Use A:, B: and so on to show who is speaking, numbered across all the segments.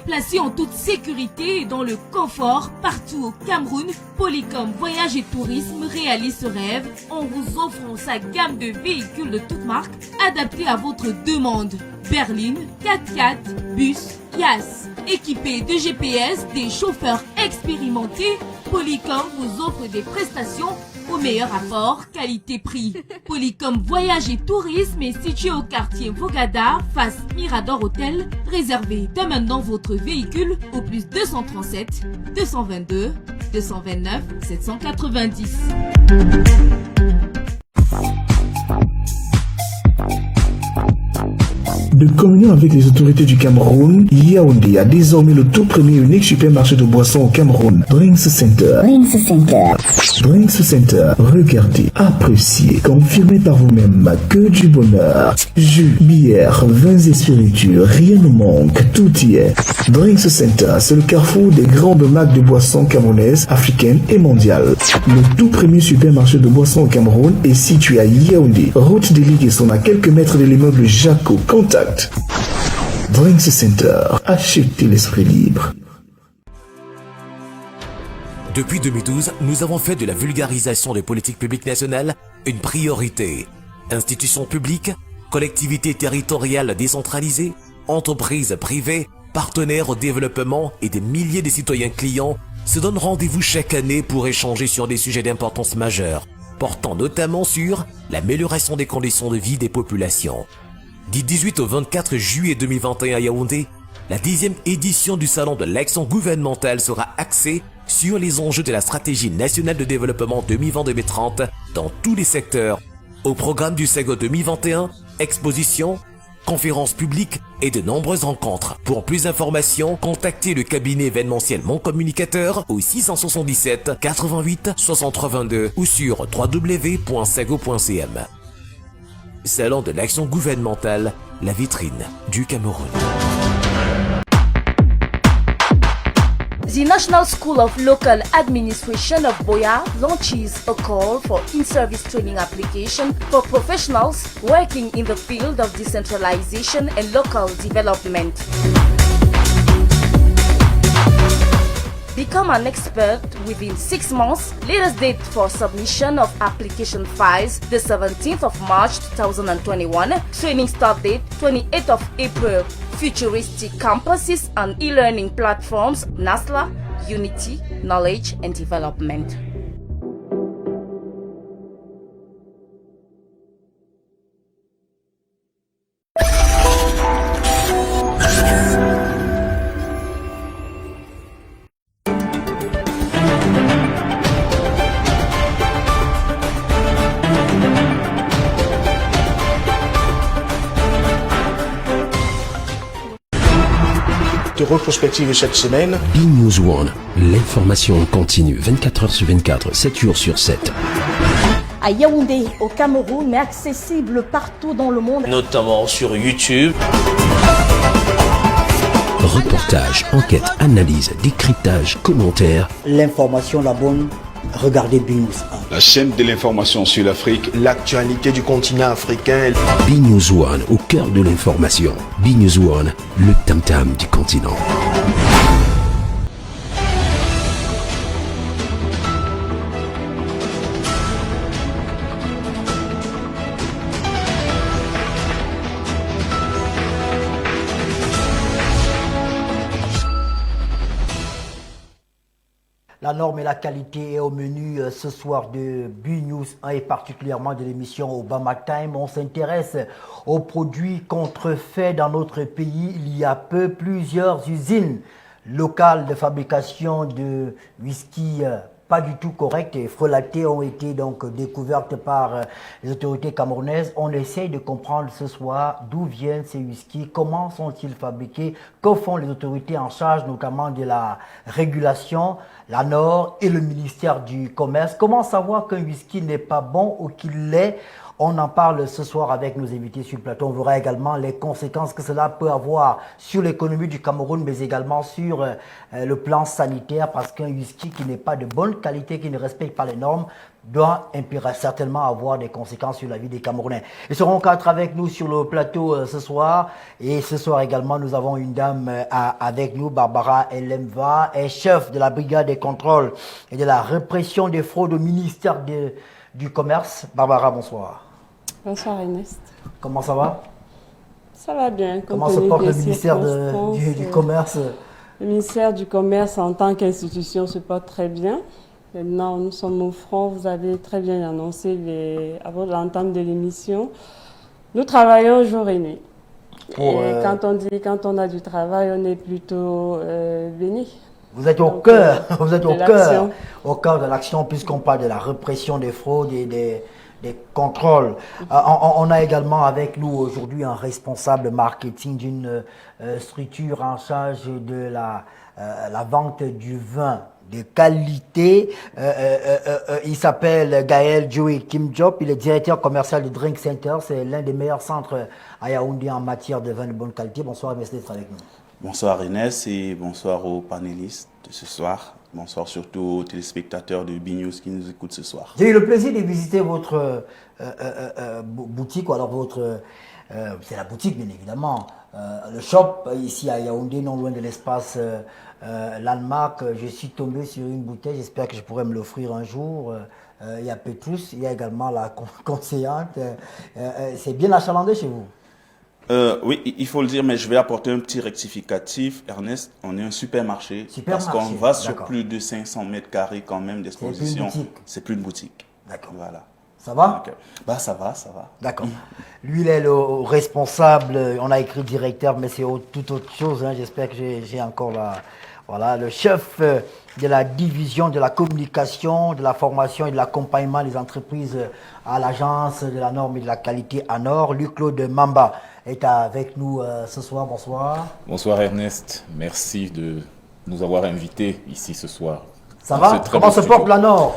A: déplacer en toute sécurité et dans le confort partout au Cameroun, Polycom Voyage et Tourisme réalise ce rêve en vous offrant sa gamme de véhicules de toutes marques adaptés à votre demande. Berline, 4x4, bus, Yas. Équipés de GPS, des chauffeurs expérimentés, Polycom vous offre des prestations au meilleur rapport qualité-prix. Polycom Voyage et Tourisme est situé au quartier Vogada, face Mirador Hotel. Réservez dès maintenant votre véhicule au plus 237 222 229 790.
B: De communion avec les autorités du Cameroun, Yaoundé a désormais le tout premier et unique supermarché de boissons au Cameroun, Drinks Center. Drinks Center, regardez, appréciez, confirmez par vous-même que du bonheur. Jus, bière, vins et spiritueux, rien ne manque, tout y est. Drinks Center, c'est le carrefour des grandes marques de boissons camerounaises, africaines et mondiales. Le tout premier supermarché de boissons au Cameroun est situé à Yaoundé, route des Ligaisons à quelques mètres de l'immeuble Jaco. Contact Drinks Center, achetez l'esprit libre.
C: Depuis 2012, nous avons fait de la vulgarisation des politiques publiques nationales une priorité. Institutions publiques, collectivités territoriales décentralisées, entreprises privées, partenaires au développement et des milliers de citoyens clients se donnent rendez-vous chaque année pour échanger sur des sujets d'importance majeure, portant notamment sur l'amélioration des conditions de vie des populations. Du 18 au 24 juillet 2021 à Yaoundé, la 10e édition du Salon de l'Action gouvernementale sera axée sur les enjeux de la stratégie nationale de développement 2020-2030 dans tous les secteurs. Au programme du SEGO 2021, expositions, conférences publiques et de nombreuses rencontres. Pour plus d'informations, contactez le cabinet événementiel Mon Communicateur au 677 88 63 22 ou sur www.sego.cm. Salon de l'action gouvernementale, la vitrine du Cameroun.
D: The National School of Local Administration of Boya launches a call for in-service training application for professionals working in the field of decentralization and local development. Become an expert within 6 months. Latest date for submission of application files, the 17th of March 2021. Training start date, 28th of April. Futuristic campuses and e-learning platforms, NASLA, Unity, Knowledge and Development.
E: De retrospective chaque semaine.
F: B-News One, l'information continue 24 heures sur 24, 7 jours sur 7.
D: À Yaoundé, au Cameroun, mais accessible partout dans le monde.
E: Notamment sur YouTube.
F: Reportages, enquêtes, analyses, décryptage, commentaires.
G: L'information la bonne, regardez B-News 1.
H: La chaîne de l'information sur l'Afrique.
E: L'actualité du continent africain.
F: B-News One, au cœur de l'information. B-News One, le tam-tam du continent.
G: La norme et la qualité est au menu ce soir de B-News 1 et particulièrement de l'émission Obama Time. On s'intéresse aux produits contrefaits dans notre pays. Il y a peu plusieurs usines locales de fabrication de whisky pas du tout correctes et frelatées ont été donc découvertes par les autorités camerounaises. On essaye de comprendre ce soir d'où viennent ces whiskies, comment sont-ils fabriqués, que font les autorités en charge notamment de la régulation, la NOR et le ministère du Commerce. Comment savoir qu'un whisky n'est pas bon ou qu'il l'est? On en parle ce soir avec nos invités sur le plateau. On verra également les conséquences que cela peut avoir sur l'économie du Cameroun, mais également sur le plan sanitaire, parce qu'un whisky qui n'est pas de bonne qualité, qui ne respecte pas les normes, doit certainement avoir des conséquences sur la vie des Camerounais. Ils seront 4 avec nous sur le plateau ce soir. Et ce soir également, nous avons une dame avec nous, Barbara Elemva, est chef de la brigade des contrôles et de la répression des fraudes au ministère du Commerce. Barbara, bonsoir.
I: Bonsoir Ernest.
G: Comment ça va?
I: Ça va bien.
G: Comment se porte le ministère du Commerce?
I: Le ministère du Commerce en tant qu'institution se porte très bien. Maintenant, nous sommes au front. Vous avez très bien annoncé avant l'entame de l'émission. Nous travaillons jour et nuit. Quand on a du travail, on est plutôt béni.
G: Vous êtes au cœur, vous êtes au cœur de l'action puisqu'on parle de la répression des fraudes et des contrôles. On a également avec nous aujourd'hui un responsable marketing d'une structure en charge de la vente du vin de qualité. Il s'appelle Gaël Joey Kim Job. Il est directeur commercial du Drink Center. C'est l'un des meilleurs centres à Yaoundé en matière de vin de bonne qualité. Bonsoir, merci d'être avec nous.
J: Bonsoir Inès et bonsoir aux panélistes de ce soir. Bonsoir surtout aux téléspectateurs de B-News qui nous écoutent ce soir.
G: J'ai eu le plaisir de visiter votre boutique, ou alors c'est la boutique bien évidemment, le shop ici à Yaoundé, non loin de l'espace Landmark. Je suis tombé sur une bouteille, j'espère que je pourrai me l'offrir un jour. Il y a Petrus, il y a également la conseillante. C'est bien achalandé chez vous?
J: Oui, il faut le dire, mais je vais apporter un petit rectificatif. Ernest, on est un supermarché. Parce qu'on va sur plus de 500 mètres carrés quand même d'exposition. C'est plus une boutique.
G: D'accord.
J: Voilà.
G: Ça va?
J: Bah, ça va.
G: D'accord. Lui, il est le responsable. On a écrit directeur, mais c'est tout autre chose. Hein. J'espère que j'ai encore le chef de la division de la communication, de la formation et de l'accompagnement des entreprises à l'agence de la norme et de la qualité ANOR. Luc-Claude Mamba est avec nous ce soir. Bonsoir.
K: Bonsoir Ernest. Merci de nous avoir invités ici ce soir.
G: Ça va? Comment se porte la Nord?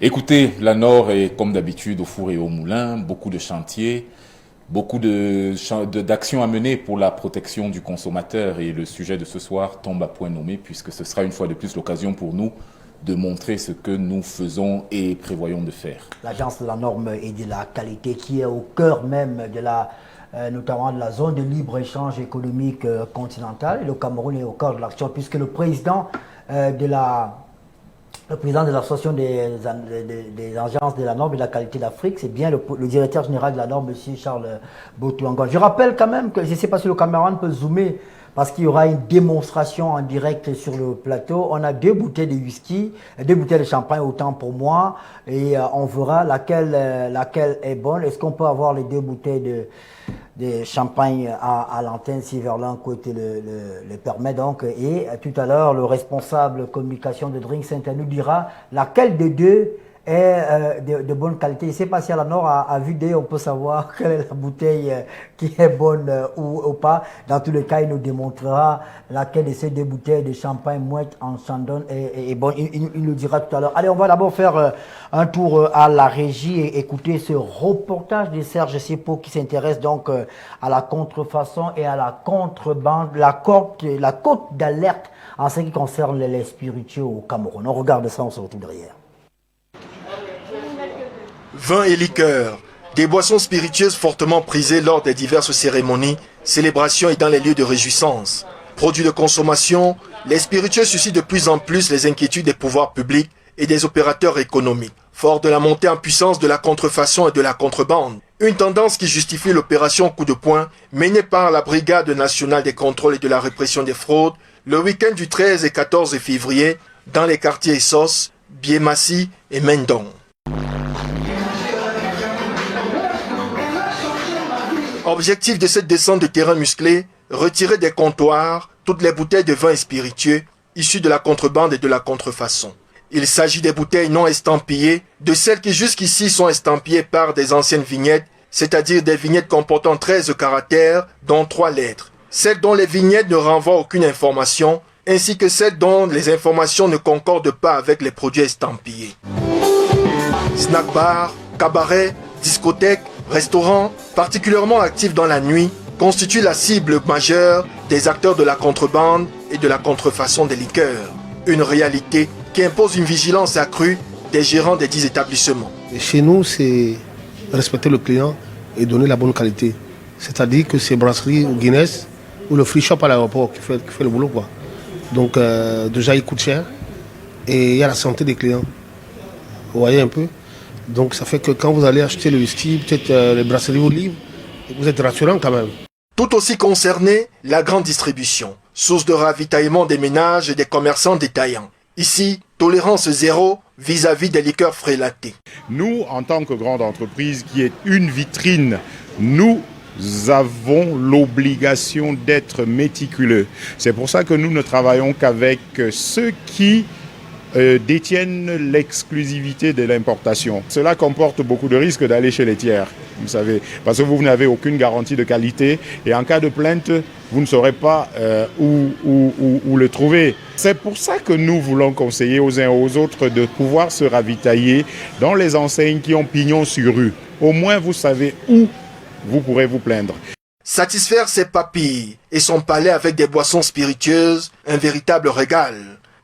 K: Écoutez, la Nord est comme d'habitude au four et au moulin, beaucoup de chantiers, beaucoup d'actions à mener pour la protection du consommateur, et le sujet de ce soir tombe à point nommé puisque ce sera une fois de plus l'occasion pour nous de montrer ce que nous faisons et prévoyons de faire. L'agence de la norme et de la qualité qui est au cœur même de notamment de la zone de libre-échange économique continentale, et le Cameroun est au cœur de l'action puisque le président de l'association des agences de la norme et de la qualité d'Afrique, c'est bien le directeur général de la norme, M. Charles Botouangon. Je rappelle quand même que, je ne sais pas si le caméraman peut zoomer, parce qu'il y aura une démonstration en direct sur le plateau. On a 2 bouteilles de whisky, 2 bouteilles de champagne, autant pour moi, et on verra laquelle est bonne. Est-ce qu'on peut avoir les 2 bouteilles de champagne à l'antenne si Verlin côté le permet donc, et tout à l'heure le responsable communication de Drink Center nous dira laquelle des 2 est de bonne qualité. Je ne sais pas si à la Nord à vue d'œil on peut savoir quelle est la bouteille qui est bonne ou pas. Dans tous les cas, il nous démontrera laquelle de ces 2 bouteilles de champagne mouette en Chandon est bonne. Il nous dira tout à l'heure. Allez, on va d'abord faire un tour à la régie et écouter ce reportage de Serge Sipo qui s'intéresse donc à la contrefaçon et à la contrebande, la cote d'alerte en ce qui concerne les spiritueux au Cameroun. On regarde ça, on se retrouve derrière.
L: Vin et liqueurs, des boissons spiritueuses fortement prisées lors des diverses cérémonies, célébrations et dans les lieux de réjouissance. Produits de consommation, les spiritueux suscitent de plus en plus les inquiétudes des pouvoirs publics et des opérateurs économiques, fort de la montée en puissance de la contrefaçon et de la contrebande. Une tendance qui justifie l'opération coup de poing menée par la Brigade nationale des contrôles et de la répression des fraudes le week-end du 13 et 14 février dans les quartiers Essos, Biémassi et Mendon. Objectif de cette descente de terrain musclé, retirer des comptoirs toutes les bouteilles de vin et spiritueux issues de la contrebande et de la contrefaçon. Il s'agit des bouteilles non estampillées, de celles qui jusqu'ici sont estampillées par des anciennes vignettes, c'est-à-dire des vignettes comportant 13 caractères, dont 3 lettres. Celles dont les vignettes ne renvoient aucune information, ainsi que celles dont les informations ne concordent pas avec les produits estampillés. Snack bar, cabaret, discothèque, restaurants, particulièrement actifs dans la nuit, constituent la cible majeure des acteurs de la contrebande et de la contrefaçon des liqueurs. Une réalité qui impose une vigilance accrue des gérants des 10 établissements.
M: Et chez nous, c'est respecter le client et donner la bonne qualité. C'est-à-dire que c'est brasserie ou Guinness ou le free shop à l'aéroport qui fait le boulot, quoi. Donc déjà, il coûte cher et il y a la santé des clients. Vous voyez un peu. Donc ça fait que quand vous allez acheter le whisky, peut-être les brasseries Olive, vous êtes rassurant quand même.
L: Tout aussi concerné, la grande distribution, source de ravitaillement des ménages et des commerçants détaillants. Ici, tolérance zéro vis-à-vis des liqueurs frélatées.
N: Nous, en tant que grande entreprise qui est une vitrine, nous avons l'obligation d'être méticuleux. C'est pour ça que nous ne travaillons qu'avec ceux qui détiennent l'exclusivité de l'importation. Cela comporte beaucoup de risques d'aller chez les tiers, vous savez, parce que vous n'avez aucune garantie de qualité et en cas de plainte, vous ne saurez pas où le trouver. C'est pour ça que nous voulons conseiller aux uns et aux autres de pouvoir se ravitailler dans les enseignes qui ont pignon sur rue. Au moins, vous savez où vous pourrez vous plaindre.
L: Satisfaire ses papilles et son palais avec des boissons spiritueuses, un véritable régal.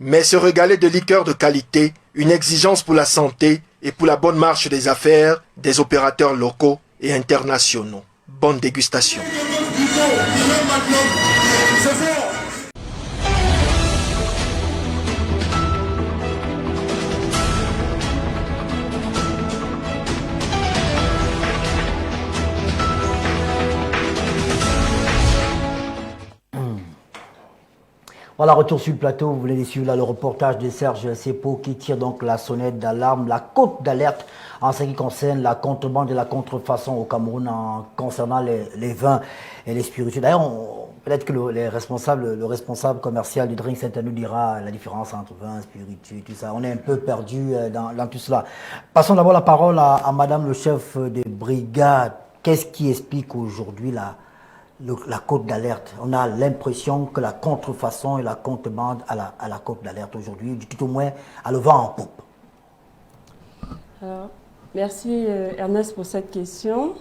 L: Mais se régaler de liqueurs de qualité, une exigence pour la santé et pour la bonne marche des affaires des opérateurs locaux et internationaux. Bonne dégustation.
K: Voilà, retour sur le plateau, vous venez de suivre là le reportage de Serge Sepo qui tire donc la sonnette d'alarme, la cote d'alerte en ce qui concerne la contrebande et la contrefaçon au Cameroun en concernant les vins et les spiritueux. D'ailleurs, peut-être que le responsable commercial du Drink Center nous dira la différence entre vin, spiritueux, tout ça. On est un peu perdu dans tout cela. Passons d'abord la parole à Madame le chef de brigade. Qu'est-ce qui explique aujourd'hui la cote d'alerte? On a l'impression que la contrefaçon et la contrebande à la cote d'alerte aujourd'hui, tout au moins à le vent en poupe.
I: Alors, merci Ernest pour cette question.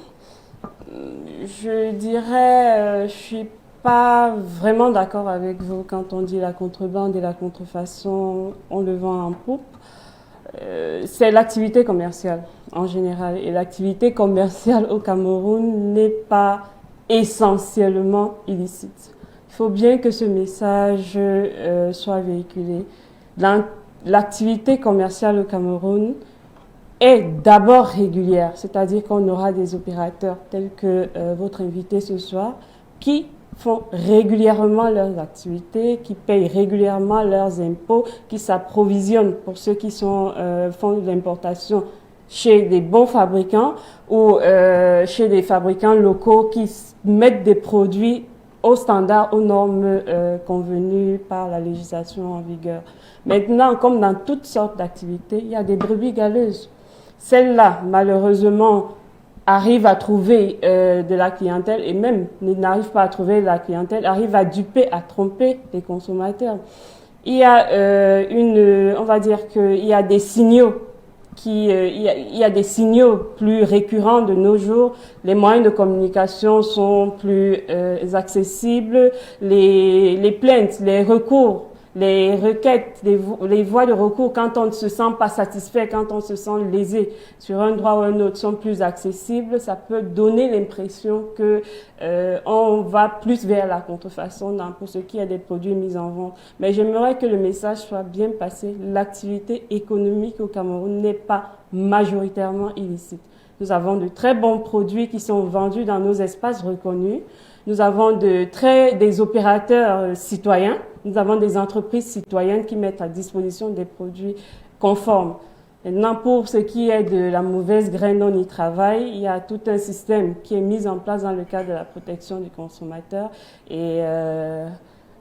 I: Je dirais, je suis pas vraiment d'accord avec vous quand on dit la contrebande et la contrefaçon ont le vent en poupe. C'est l'activité commerciale en général. Et l'activité commerciale au Cameroun n'est pas essentiellement illicite. Il faut bien que ce message soit véhiculé. L'activité commerciale au Cameroun est d'abord régulière, c'est-à-dire qu'on aura des opérateurs tels que votre invité ce soir qui font régulièrement leurs activités, qui payent régulièrement leurs impôts, qui s'approvisionnent pour ceux qui font de l'importation chez des bons fabricants ou chez des fabricants locaux qui mettent des produits aux standards, aux normes convenues par la législation en vigueur. Maintenant, comme dans toutes sortes d'activités, il y a des brebis galeuses. Celles-là, malheureusement, arrivent à trouver de la clientèle et même n'arrivent pas à trouver de la clientèle, arrivent à duper, à tromper les consommateurs. Il y a on va dire qu'il y a des signaux il y a des signaux plus récurrents de nos jours. Les moyens de communication sont plus accessibles. Les plaintes, les recours, les requêtes, les voies de recours, quand on ne se sent pas satisfait, quand on se sent lésé sur un droit ou un autre, sont plus accessibles. Ça peut donner l'impression que on va plus vers la contrefaçon pour ce qui est des produits mis en vente. Mais j'aimerais que le message soit bien passé. L'activité économique au Cameroun n'est pas majoritairement illicite. Nous avons de très bons produits qui sont vendus dans nos espaces reconnus. Nous avons des opérateurs citoyens. Nous avons des entreprises citoyennes qui mettent à disposition des produits conformes. Maintenant, pour ce qui est de la mauvaise graine, on y travaille. Il y a tout un système qui est mis en place dans le cadre de la protection du consommateur et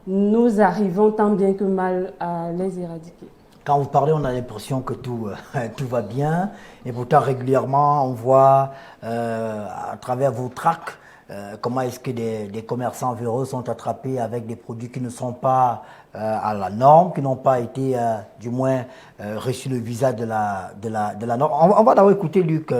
I: nous arrivons tant bien que mal à les éradiquer.
K: Quand vous parlez, on a l'impression que tout va bien et pourtant régulièrement on voit à travers vos tracts comment est-ce que des commerçants véreux sont attrapés avec des produits qui ne sont pas à la norme, qui n'ont pas été du moins reçu le visa de la norme. On va d'abord écouter Luc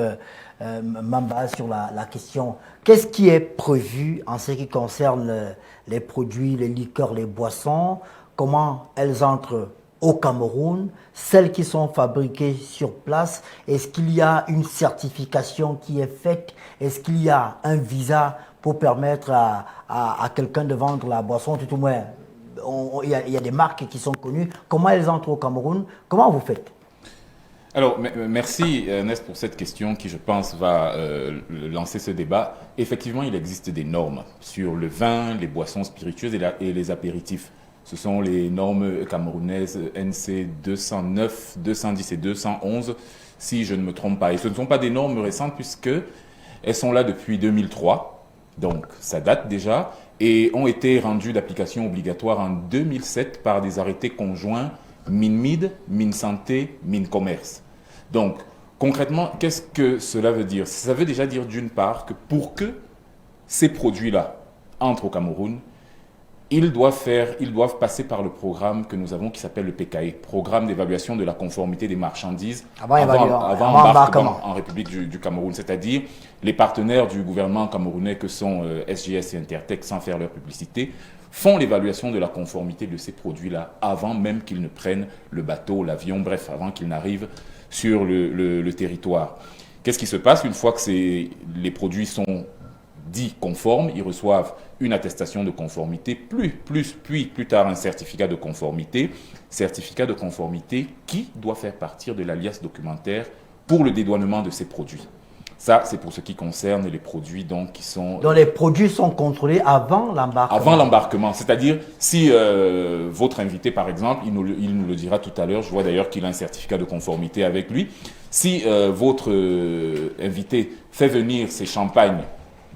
K: Mamba sur la question. Qu'est-ce qui est prévu en ce qui concerne les produits, les liqueurs, les boissons? Comment elles entrent
G: au Cameroun, celles qui sont fabriquées sur place? Est-ce qu'il y a une certification qui est faite? Est-ce qu'il y a un visa pour permettre à quelqu'un de vendre la boisson? Tout au moins, il y a des marques qui sont connues. Comment elles entrent au Cameroun? Comment vous faites?
O: Alors, merci Ernest pour cette question qui, je pense, va lancer ce débat. Effectivement, il existe des normes sur le vin, les boissons spiritueuses et les apéritifs. Ce sont les normes camerounaises NC 209, 210 et 211, si je ne me trompe pas. Et ce ne sont pas des normes récentes puisqu'elles sont là depuis 2003, donc ça date déjà, et ont été rendues d'application obligatoire en 2007 par des arrêtés conjoints MINMID, MINSanté, MINCommerce. Donc, concrètement, qu'est-ce que cela veut dire? Ça veut déjà dire d'une part que pour que ces produits-là entrent au Cameroun, ils doivent passer par le programme que nous avons qui s'appelle le PKE, Programme d'évaluation de la conformité des marchandises avant embarquement en République du Cameroun. C'est-à-dire les partenaires du gouvernement camerounais que sont SGS et Intertech, sans faire leur publicité, font l'évaluation de la conformité de ces produits-là avant même qu'ils ne prennent le bateau, l'avion, bref, avant qu'ils n'arrivent sur le territoire. Qu'est-ce qui se passe une fois que les produits sont dits conformes? Ils reçoivent une attestation de conformité, puis plus tard un certificat de conformité qui doit faire partir de l'alias documentaire pour le dédouanement de ces produits. Ça, c'est pour ce qui concerne les produits donc, qui sont...
G: Donc les produits sont contrôlés avant l'embarquement? Avant
O: l'embarquement, c'est-à-dire si votre invité, par exemple, il nous le dira tout à l'heure, je vois d'ailleurs qu'il a un certificat de conformité avec lui, si votre invité fait venir ses champagnes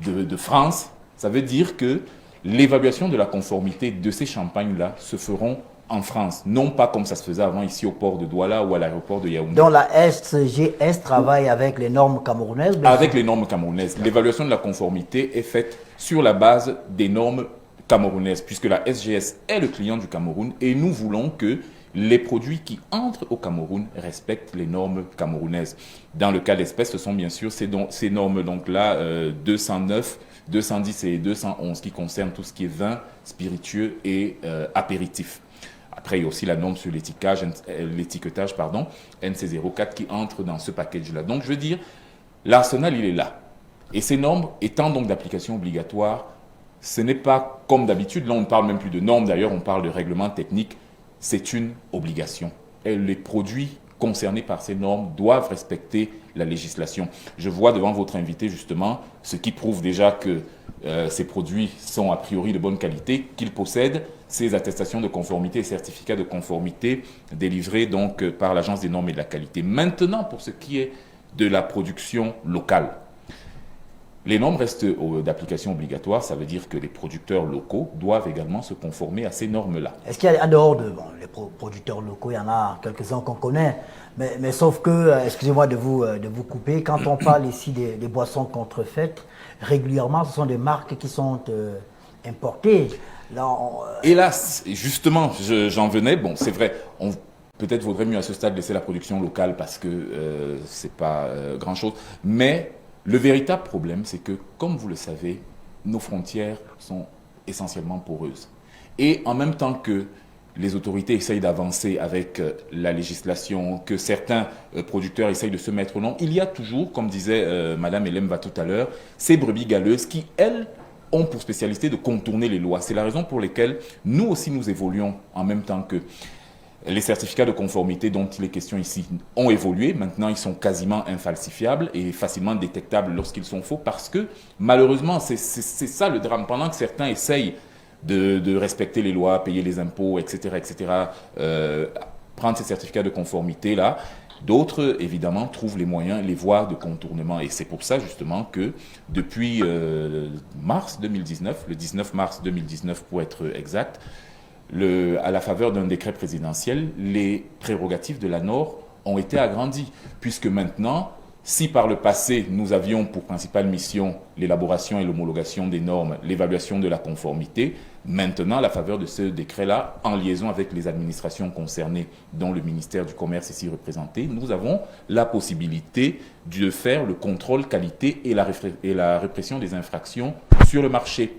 O: de France, ça veut dire que l'évaluation de la conformité de ces champagnes-là se feront en France, non pas comme ça se faisait avant ici au port de Douala ou à l'aéroport de Yaoundé.
G: Donc la SGS travaille avec les normes camerounaises?
O: Avec les normes camerounaises. L'évaluation de la conformité est faite sur la base des normes camerounaises, puisque la SGS est le client du Cameroun et nous voulons que les produits qui entrent au Cameroun respectent les normes camerounaises. Dans le cas d'espèce, ce sont bien sûr ces normes donc-là, 209, 210 et 211, qui concernent tout ce qui est vin, spiritueux et apéritif. Après, il y a aussi la norme sur l'étiquetage, NC04, qui entre dans ce package-là. Donc, je veux dire, l'arsenal, il est là. Et ces normes étant donc d'application obligatoire, ce n'est pas comme d'habitude. Là, on ne parle même plus de normes. D'ailleurs, on parle de règlement technique. C'est une obligation. Et les produits concernés par ces normes doivent respecter la législation. Je vois devant votre invité, justement, ce qui prouve déjà que ces produits sont a priori de bonne qualité, qu'ils possèdent ces attestations de conformité et certificats de conformité délivrés donc par l'Agence des normes et de la qualité. Maintenant, pour ce qui est de la production locale, les normes restent d'application obligatoire, ça veut dire que les producteurs locaux doivent également se conformer à ces normes-là.
G: Est-ce qu'il y a, en dehors de les producteurs locaux, il y en a quelques-uns qu'on connaît, mais sauf que, excusez-moi de vous couper, quand on parle ici des boissons contrefaites, régulièrement, ce sont des marques qui sont importées. Là,
O: Hélas, justement, j'en venais, bon, c'est vrai, peut-être vaudrait mieux à ce stade laisser la production locale parce que c'est pas grand-chose, mais le véritable problème, c'est que, comme vous le savez, nos frontières sont essentiellement poreuses. Et en même temps que les autorités essayent d'avancer avec la législation, que certains producteurs essayent de se mettre au nom, il y a toujours, comme disait Madame Elemba tout à l'heure, ces brebis galeuses qui, elles, ont pour spécialité de contourner les lois. C'est la raison pour laquelle nous aussi nous évoluons en même temps que les certificats de conformité dont il est question ici ont évolué. Maintenant, ils sont quasiment infalsifiables et facilement détectables lorsqu'ils sont faux parce que, malheureusement, c'est ça le drame. Pendant que certains essayent de respecter les lois, payer les impôts, etc., prendre ces certificats de conformité-là, d'autres, évidemment, trouvent les moyens, les voies de contournement. Et c'est pour ça, justement, que depuis mars 2019, le 19 mars 2019 pour être exact, à la faveur d'un décret présidentiel, les prérogatives de l'ANOR ont été agrandies, puisque maintenant, si par le passé, nous avions pour principale mission l'élaboration et l'homologation des normes, l'évaluation de la conformité, maintenant, à la faveur de ce décret-là, en liaison avec les administrations concernées, dont le ministère du Commerce ici représenté, nous avons la possibilité de faire le contrôle qualité et la répression des infractions sur le marché.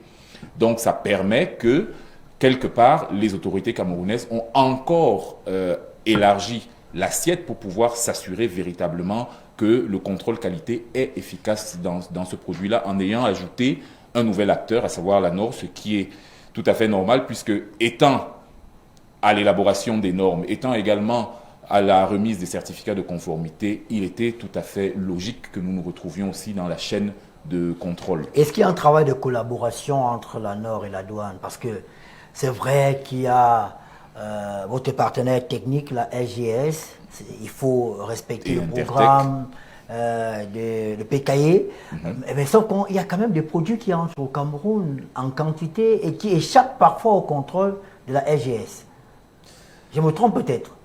O: Donc, ça permet que quelque part, les autorités camerounaises ont encore élargi l'assiette pour pouvoir s'assurer véritablement que le contrôle qualité est efficace dans ce produit-là, en ayant ajouté un nouvel acteur, à savoir la NOR, ce qui est tout à fait normal, puisque étant à l'élaboration des normes, étant également à la remise des certificats de conformité, il était tout à fait logique que nous nous retrouvions aussi dans la chaîne de contrôle.
G: Est-ce qu'il y a un travail de collaboration entre la NOR et la douane? Parce que c'est vrai qu'il y a votre partenaire technique, la SGS, il faut respecter le programme, le PKE, mais sauf qu'il y a quand même des produits qui entrent au Cameroun en quantité et qui échappent parfois au contrôle de la SGS. Je me trompe peut-être?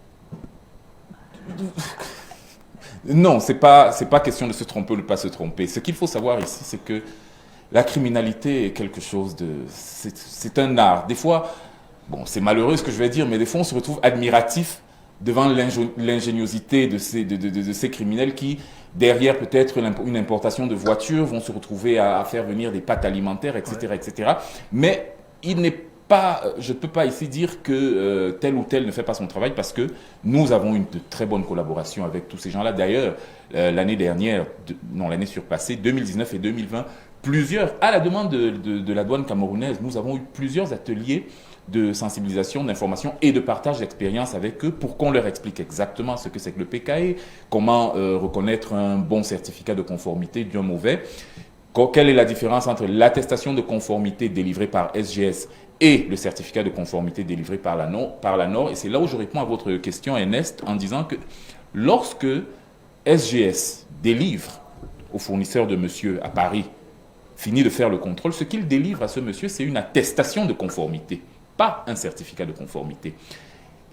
O: Non, c'est pas question de se tromper ou de ne pas se tromper. Ce qu'il faut savoir ici, c'est que la criminalité est quelque chose de... C'est un art. Des fois, bon, c'est malheureux ce que je vais dire, mais des fois on se retrouve admiratif devant l'ingéniosité de ces criminels qui, derrière peut-être une importation de voitures, vont se retrouver à faire venir des pâtes alimentaires, etc. etc. Mais il n'est pas, je ne peux pas ici dire que tel ou tel ne fait pas son travail, parce que nous avons une très bonne collaboration avec tous ces gens-là. D'ailleurs, l'année dernière, l'année surpassée, 2019 et 2020, à la demande de la douane camerounaise, nous avons eu plusieurs ateliers de sensibilisation, d'information et de partage d'expérience avec eux pour qu'on leur explique exactement ce que c'est que le PKE, comment reconnaître un bon certificat de conformité d'un mauvais, quelle est la différence entre l'attestation de conformité délivrée par SGS et le certificat de conformité délivré par la NOR. Et c'est là où je réponds à votre question, Ernest, en disant que lorsque SGS délivre au fournisseur de monsieur à Paris, fini de faire le contrôle, ce qu'il délivre à ce monsieur, c'est une attestation de conformité, pas un certificat de conformité.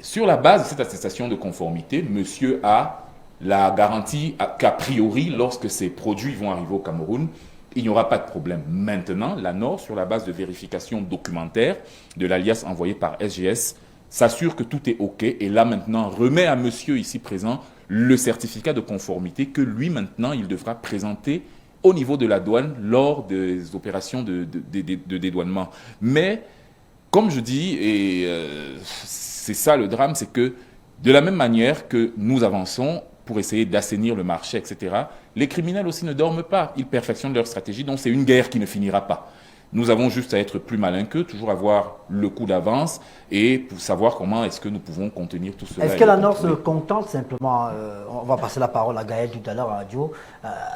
O: Sur la base de cette attestation de conformité, monsieur a la garantie qu'a priori, lorsque ces produits vont arriver au Cameroun, il n'y aura pas de problème. Maintenant, la NOR, sur la base de vérification documentaire de l'alias envoyé par SGS, s'assure que tout est OK et là maintenant remet à monsieur ici présent le certificat de conformité que lui maintenant il devra présenter au niveau de la douane lors des opérations de dédouanement. Mais comme je dis, et c'est ça le drame, c'est que de la même manière que nous avançons pour essayer d'assainir le marché, etc., les criminels aussi ne dorment pas. Ils perfectionnent leur stratégie, donc c'est une guerre qui ne finira pas. Nous avons juste à être plus malins qu'eux, toujours avoir le coup d'avance et pour savoir comment est-ce que nous pouvons contenir tout cela.
G: Est-ce que la NOR se contente simplement, on va passer la parole à Gaël tout à l'heure à radio,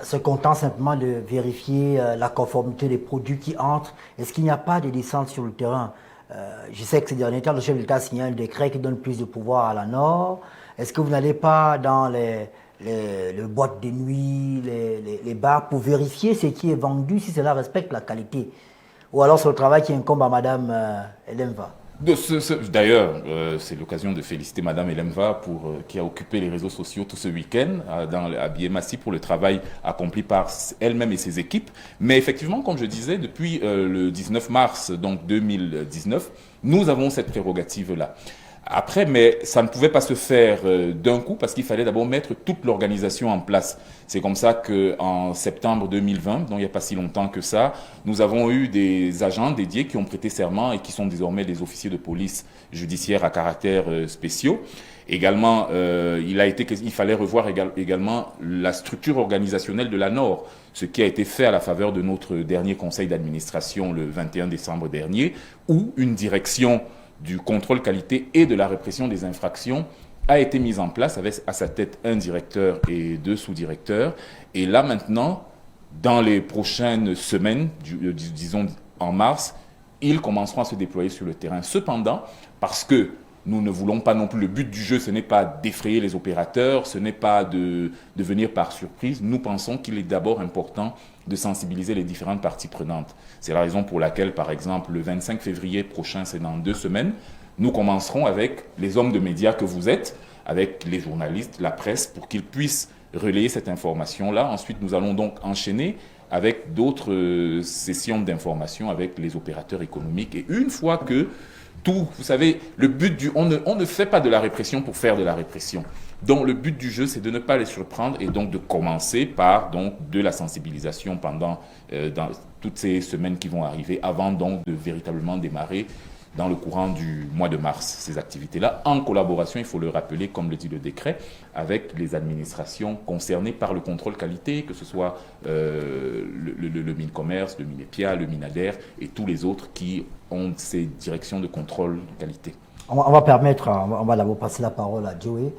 G: se contente simplement de vérifier la conformité des produits qui entrent? Est-ce qu'il n'y a pas de licence sur le terrain? Je sais que ces derniers temps, le chef de l'État a signé un décret qui donne plus de pouvoir à la NOR. Est-ce que vous n'allez pas dans les boîtes de nuit, les bars pour vérifier ce qui est vendu, si cela respecte la qualité? Ou alors c'est le travail qui incombe à Madame Elemva?
O: D'ailleurs, c'est l'occasion de féliciter Madame Elemva qui a occupé les réseaux sociaux tout ce week-end à Biémassi pour le travail accompli par elle-même et ses équipes. Mais effectivement, comme je disais, depuis le 19 mars donc 2019, nous avons cette prérogative-là. Après, mais ça ne pouvait pas se faire d'un coup parce qu'il fallait d'abord mettre toute l'organisation en place. C'est comme ça qu'en septembre 2020, donc il n'y a pas si longtemps que ça, nous avons eu des agents dédiés qui ont prêté serment et qui sont désormais des officiers de police judiciaire à caractère spéciaux. Également, il fallait revoir également la structure organisationnelle de la NOR, ce qui a été fait à la faveur de notre dernier conseil d'administration le 21 décembre dernier, où une direction du contrôle qualité et de la répression des infractions a été mise en place avec à sa tête un directeur et 2 sous-directeurs. Et là maintenant, dans les prochaines semaines, disons en mars, ils commenceront à se déployer sur le terrain. Cependant, parce que nous ne voulons pas non plus, le but du jeu, ce n'est pas d'effrayer les opérateurs, ce n'est pas de venir par surprise. Nous pensons qu'il est d'abord important de sensibiliser les différentes parties prenantes. C'est la raison pour laquelle, par exemple, le 25 février prochain, c'est dans 2 semaines, nous commencerons avec les hommes de médias que vous êtes, avec les journalistes, la presse, pour qu'ils puissent relayer cette information-là. Ensuite, nous allons donc enchaîner avec d'autres sessions d'information avec les opérateurs économiques. Et une fois que tout, vous savez, le but on ne fait pas de la répression pour faire de la répression. Donc le but du jeu, c'est de ne pas les surprendre et donc de commencer par donc de la sensibilisation pendant dans toutes ces semaines qui vont arriver, avant donc de véritablement démarrer dans le courant du mois de mars, ces activités-là, en collaboration, il faut le rappeler, comme le dit le décret, avec les administrations concernées par le contrôle qualité, que ce soit le Mincommerce, le Minepia, le Minader et tous les autres qui ont ces directions de contrôle de qualité.
K: On va d'abord passer la parole à Joey.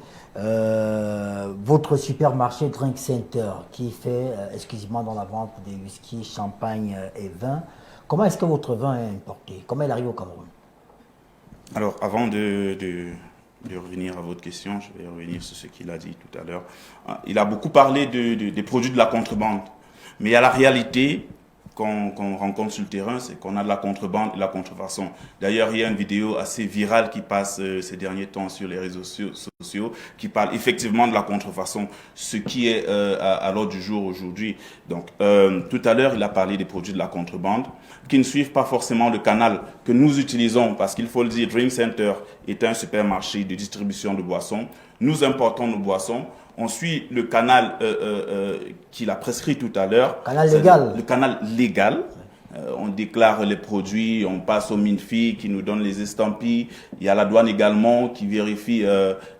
K: Votre supermarché Drink Center qui fait exclusivement dans la vente des whisky, champagne et vin, comment est-ce que votre vin est importé? Comment il arrive au Cameroun?
J: Alors, avant de revenir à votre question, je vais revenir sur ce qu'il a dit tout à l'heure. Il a beaucoup parlé des produits de la contrebande. Mais il y a la réalité qu'on rencontre sur le terrain, c'est qu'on a de la contrebande et de la contrefaçon. D'ailleurs, il y a une vidéo assez virale qui passe ces derniers temps sur les réseaux sociaux qui parle effectivement de la contrefaçon, ce qui est à l'ordre du jour aujourd'hui. Donc, tout à l'heure, il a parlé des produits de la contrebande qui ne suivent pas forcément le canal que nous utilisons, parce qu'il faut le dire, Drink Center est un supermarché de distribution de boissons. Nous importons nos boissons. On suit le canal qu'il a prescrit tout à l'heure.
K: Canal légal.
J: Le canal légal. On déclare les produits, on passe au MINFI qui nous donne les estampilles. Il y a la douane également qui vérifie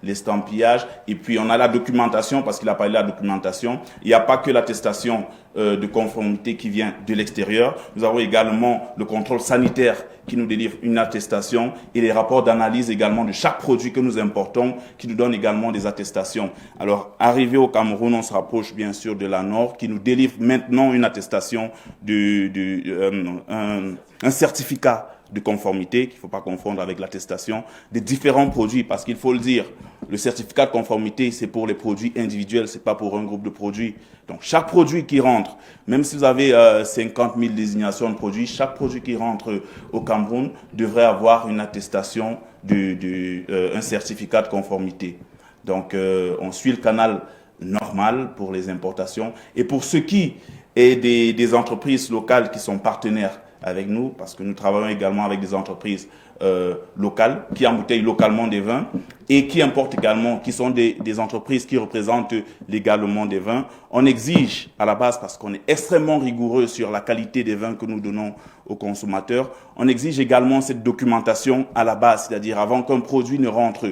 J: l'estampillage. Et puis on a la documentation, parce qu'il a parlé de la documentation. Il n'y a pas que l'attestation de conformité qui vient de l'extérieur. Nous avons également le contrôle sanitaire qui nous délivre une attestation et les rapports d'analyse également de chaque produit que nous importons qui nous donnent également des attestations. Alors, arrivé au Cameroun, on se rapproche bien sûr de la Nord qui nous délivre maintenant une attestation, un certificat de conformité, qu'il ne faut pas confondre avec l'attestation, des différents produits, parce qu'il faut le dire, le certificat de conformité, c'est pour les produits individuels, ce n'est pas pour un groupe de produits. Donc, chaque produit qui rentre, même si vous avez 50 000 désignations de produits, chaque produit qui rentre au Cameroun devrait avoir une attestation, un certificat de conformité. Donc, on suit le canal normal pour les importations. Et pour ce qui est des entreprises locales qui sont partenaires avec nous, parce que nous travaillons également avec des entreprises locales qui embouteillent localement des vins et qui importent également, qui sont des entreprises qui représentent légalement des vins. On exige à la base, parce qu'on est extrêmement rigoureux sur la qualité des vins que nous donnons aux consommateurs, on exige également cette documentation à la base, c'est-à-dire avant qu'un produit ne rentre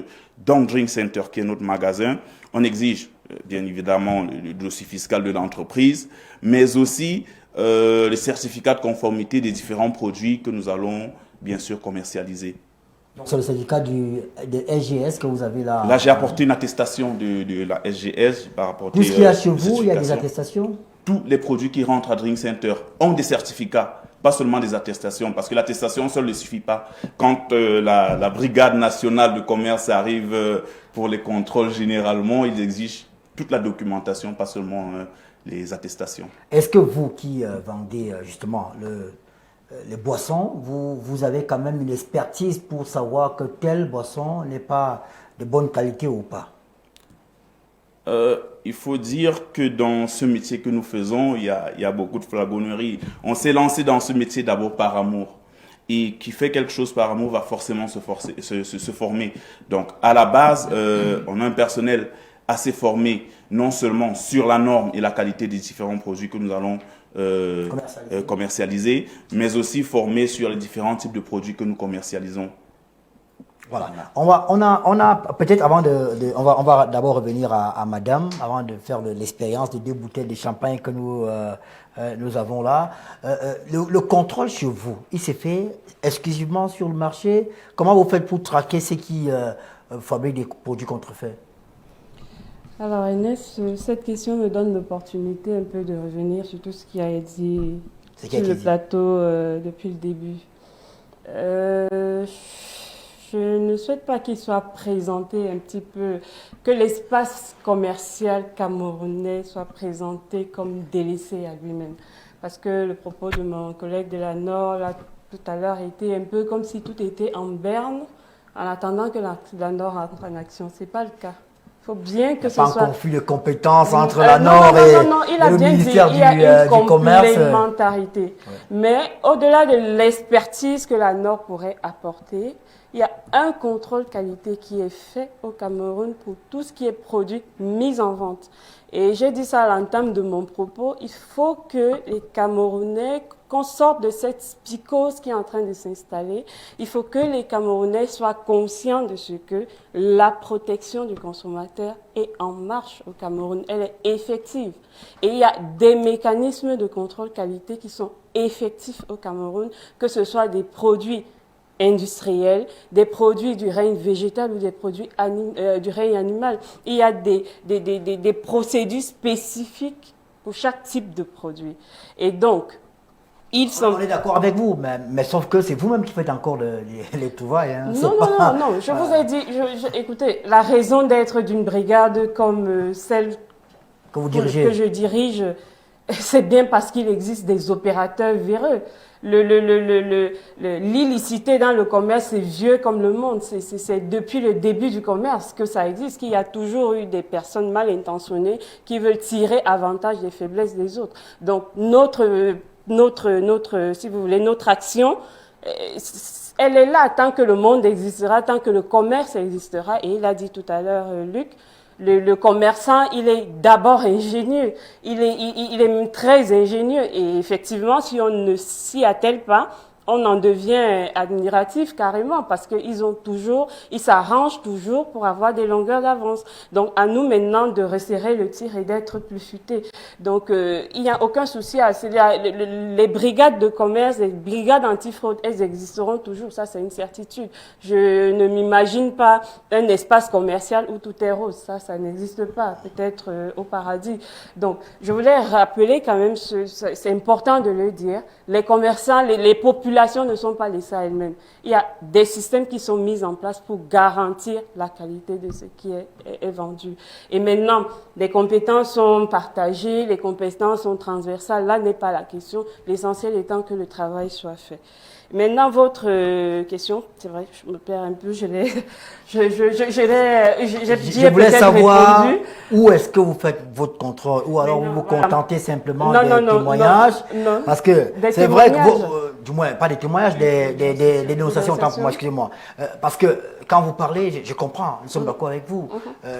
J: dans Drink Center, qui est notre magasin, on exige bien évidemment le dossier fiscal de l'entreprise, mais aussi le certificat de conformité des différents produits que nous allons bien sûr commercialiser.
K: Donc c'est le certificat de SGS que vous avez là.
J: Là, j'ai apporté une attestation de la SGS.
K: Tout ce qu'il y a chez vous, il y a des attestations?
J: Tous les produits qui rentrent à Drink Center ont des certificats, pas seulement des attestations, parce que l'attestation seule ne suffit pas. Quand la brigade nationale de commerce arrive pour les contrôles, généralement, ils exigent toute la documentation, pas seulement les attestations.
K: Est-ce que vous qui vendez justement les boissons, vous avez quand même une expertise pour savoir que telle boisson n'est pas de bonne qualité ou pas?
J: Il faut dire que dans ce métier que nous faisons, il y a beaucoup de flagornerie. On s'est lancé dans ce métier d'abord par amour. Et qui fait quelque chose par amour va forcément se former. Donc, à la base, on a un personnel assez formé, non seulement sur la norme et la qualité des différents produits que nous allons commercialiser, mais aussi formé sur les différents types de produits que nous commercialisons.
K: Voilà. On a peut-être avant on va d'abord revenir à madame, avant de faire l'expérience des 2 bouteilles de champagne que nous avons là. Le contrôle chez vous, il s'est fait exclusivement sur le marché. Comment vous faites pour traquer ceux qui fabriquent des produits contrefaits?
I: Alors Inès, cette question me donne l'opportunité un peu de revenir sur tout ce qui a été dit sur le plateau depuis le début. Je ne souhaite pas qu'il soit présenté un petit peu, que l'espace commercial camerounais soit présenté comme délaissé à lui-même. Parce que le propos de mon collègue de la Nord, là, tout à l'heure, était un peu comme si tout était en berne, en attendant que la Nord entre en action. Ce n'est pas le cas. Il faut bien que ce soit...
K: pas un conflit de compétences entre la Nord et le ministère
I: il y a une
K: commerce.
I: Complémentarité. Ouais. Mais au-delà de l'expertise que la Nord pourrait apporter, il y a un contrôle qualité qui est fait au Cameroun pour tout ce qui est produit mis en vente. Et j'ai dit ça à l'entame de mon propos, il faut que les Camerounais, qu'on sorte de cette psychose qui est en train de s'installer, il faut que les Camerounais soient conscients de ce que la protection du consommateur est en marche au Cameroun, elle est effective. Et il y a des mécanismes de contrôle qualité qui sont effectifs au Cameroun, que ce soit des produits industriels, des produits du règne végétal ou des produits du règne animal. Il y a des procédures spécifiques pour chaque type de produit. Et donc, ils sont...
K: On est d'accord avec vous, mais sauf que c'est vous-même qui faites encore les trouvailles. Hein.
I: Non, je vous ai dit, écoutez, la raison d'être d'une brigade comme celle
K: que je
I: dirige, c'est bien parce qu'il existe des opérateurs véreux. L'illicité dans le commerce, c'est vieux comme le monde. C'est depuis le début du commerce que ça existe, qu'il y a toujours eu des personnes mal intentionnées qui veulent tirer avantage des faiblesses des autres. Donc, si vous voulez, notre action, elle est là tant que le monde existera, tant que le commerce existera. Et il a dit tout à l'heure, Luc, le commerçant, il est d'abord ingénieux, il est même très ingénieux. Et effectivement, si on ne s'y attelle pas, on en devient admiratif carrément parce qu'ils s'arrangent toujours pour avoir des longueurs d'avance. Donc, à nous maintenant de resserrer le tir et d'être plus futés. Donc, il n'y a aucun souci à les brigades de commerce, les brigades antifraude, elles existeront toujours. Ça, c'est une certitude. Je ne m'imagine pas un espace commercial où tout est rose. Ça n'existe pas. Peut-être au paradis. Donc, je voulais rappeler quand même, c'est important de le dire, les commerçants, les populations ne sont pas laissées à elles-mêmes. Il y a des systèmes qui sont mis en place pour garantir la qualité de ce qui est vendu. Et maintenant, les compétences sont partagées, les compétences sont transversales. Là n'est pas la question. L'essentiel étant que le travail soit fait. Maintenant, votre question, c'est vrai, je me perds un peu, je
K: voulais savoir où est-ce que vous faites votre contrôle, ou alors vous vous contentez simplement des témoignages, parce que c'est vrai que du moins, pas des témoignages, des dénonciations, autant pour moi, excusez-moi. Parce que quand vous parlez, je comprends, nous sommes d'accord avec vous,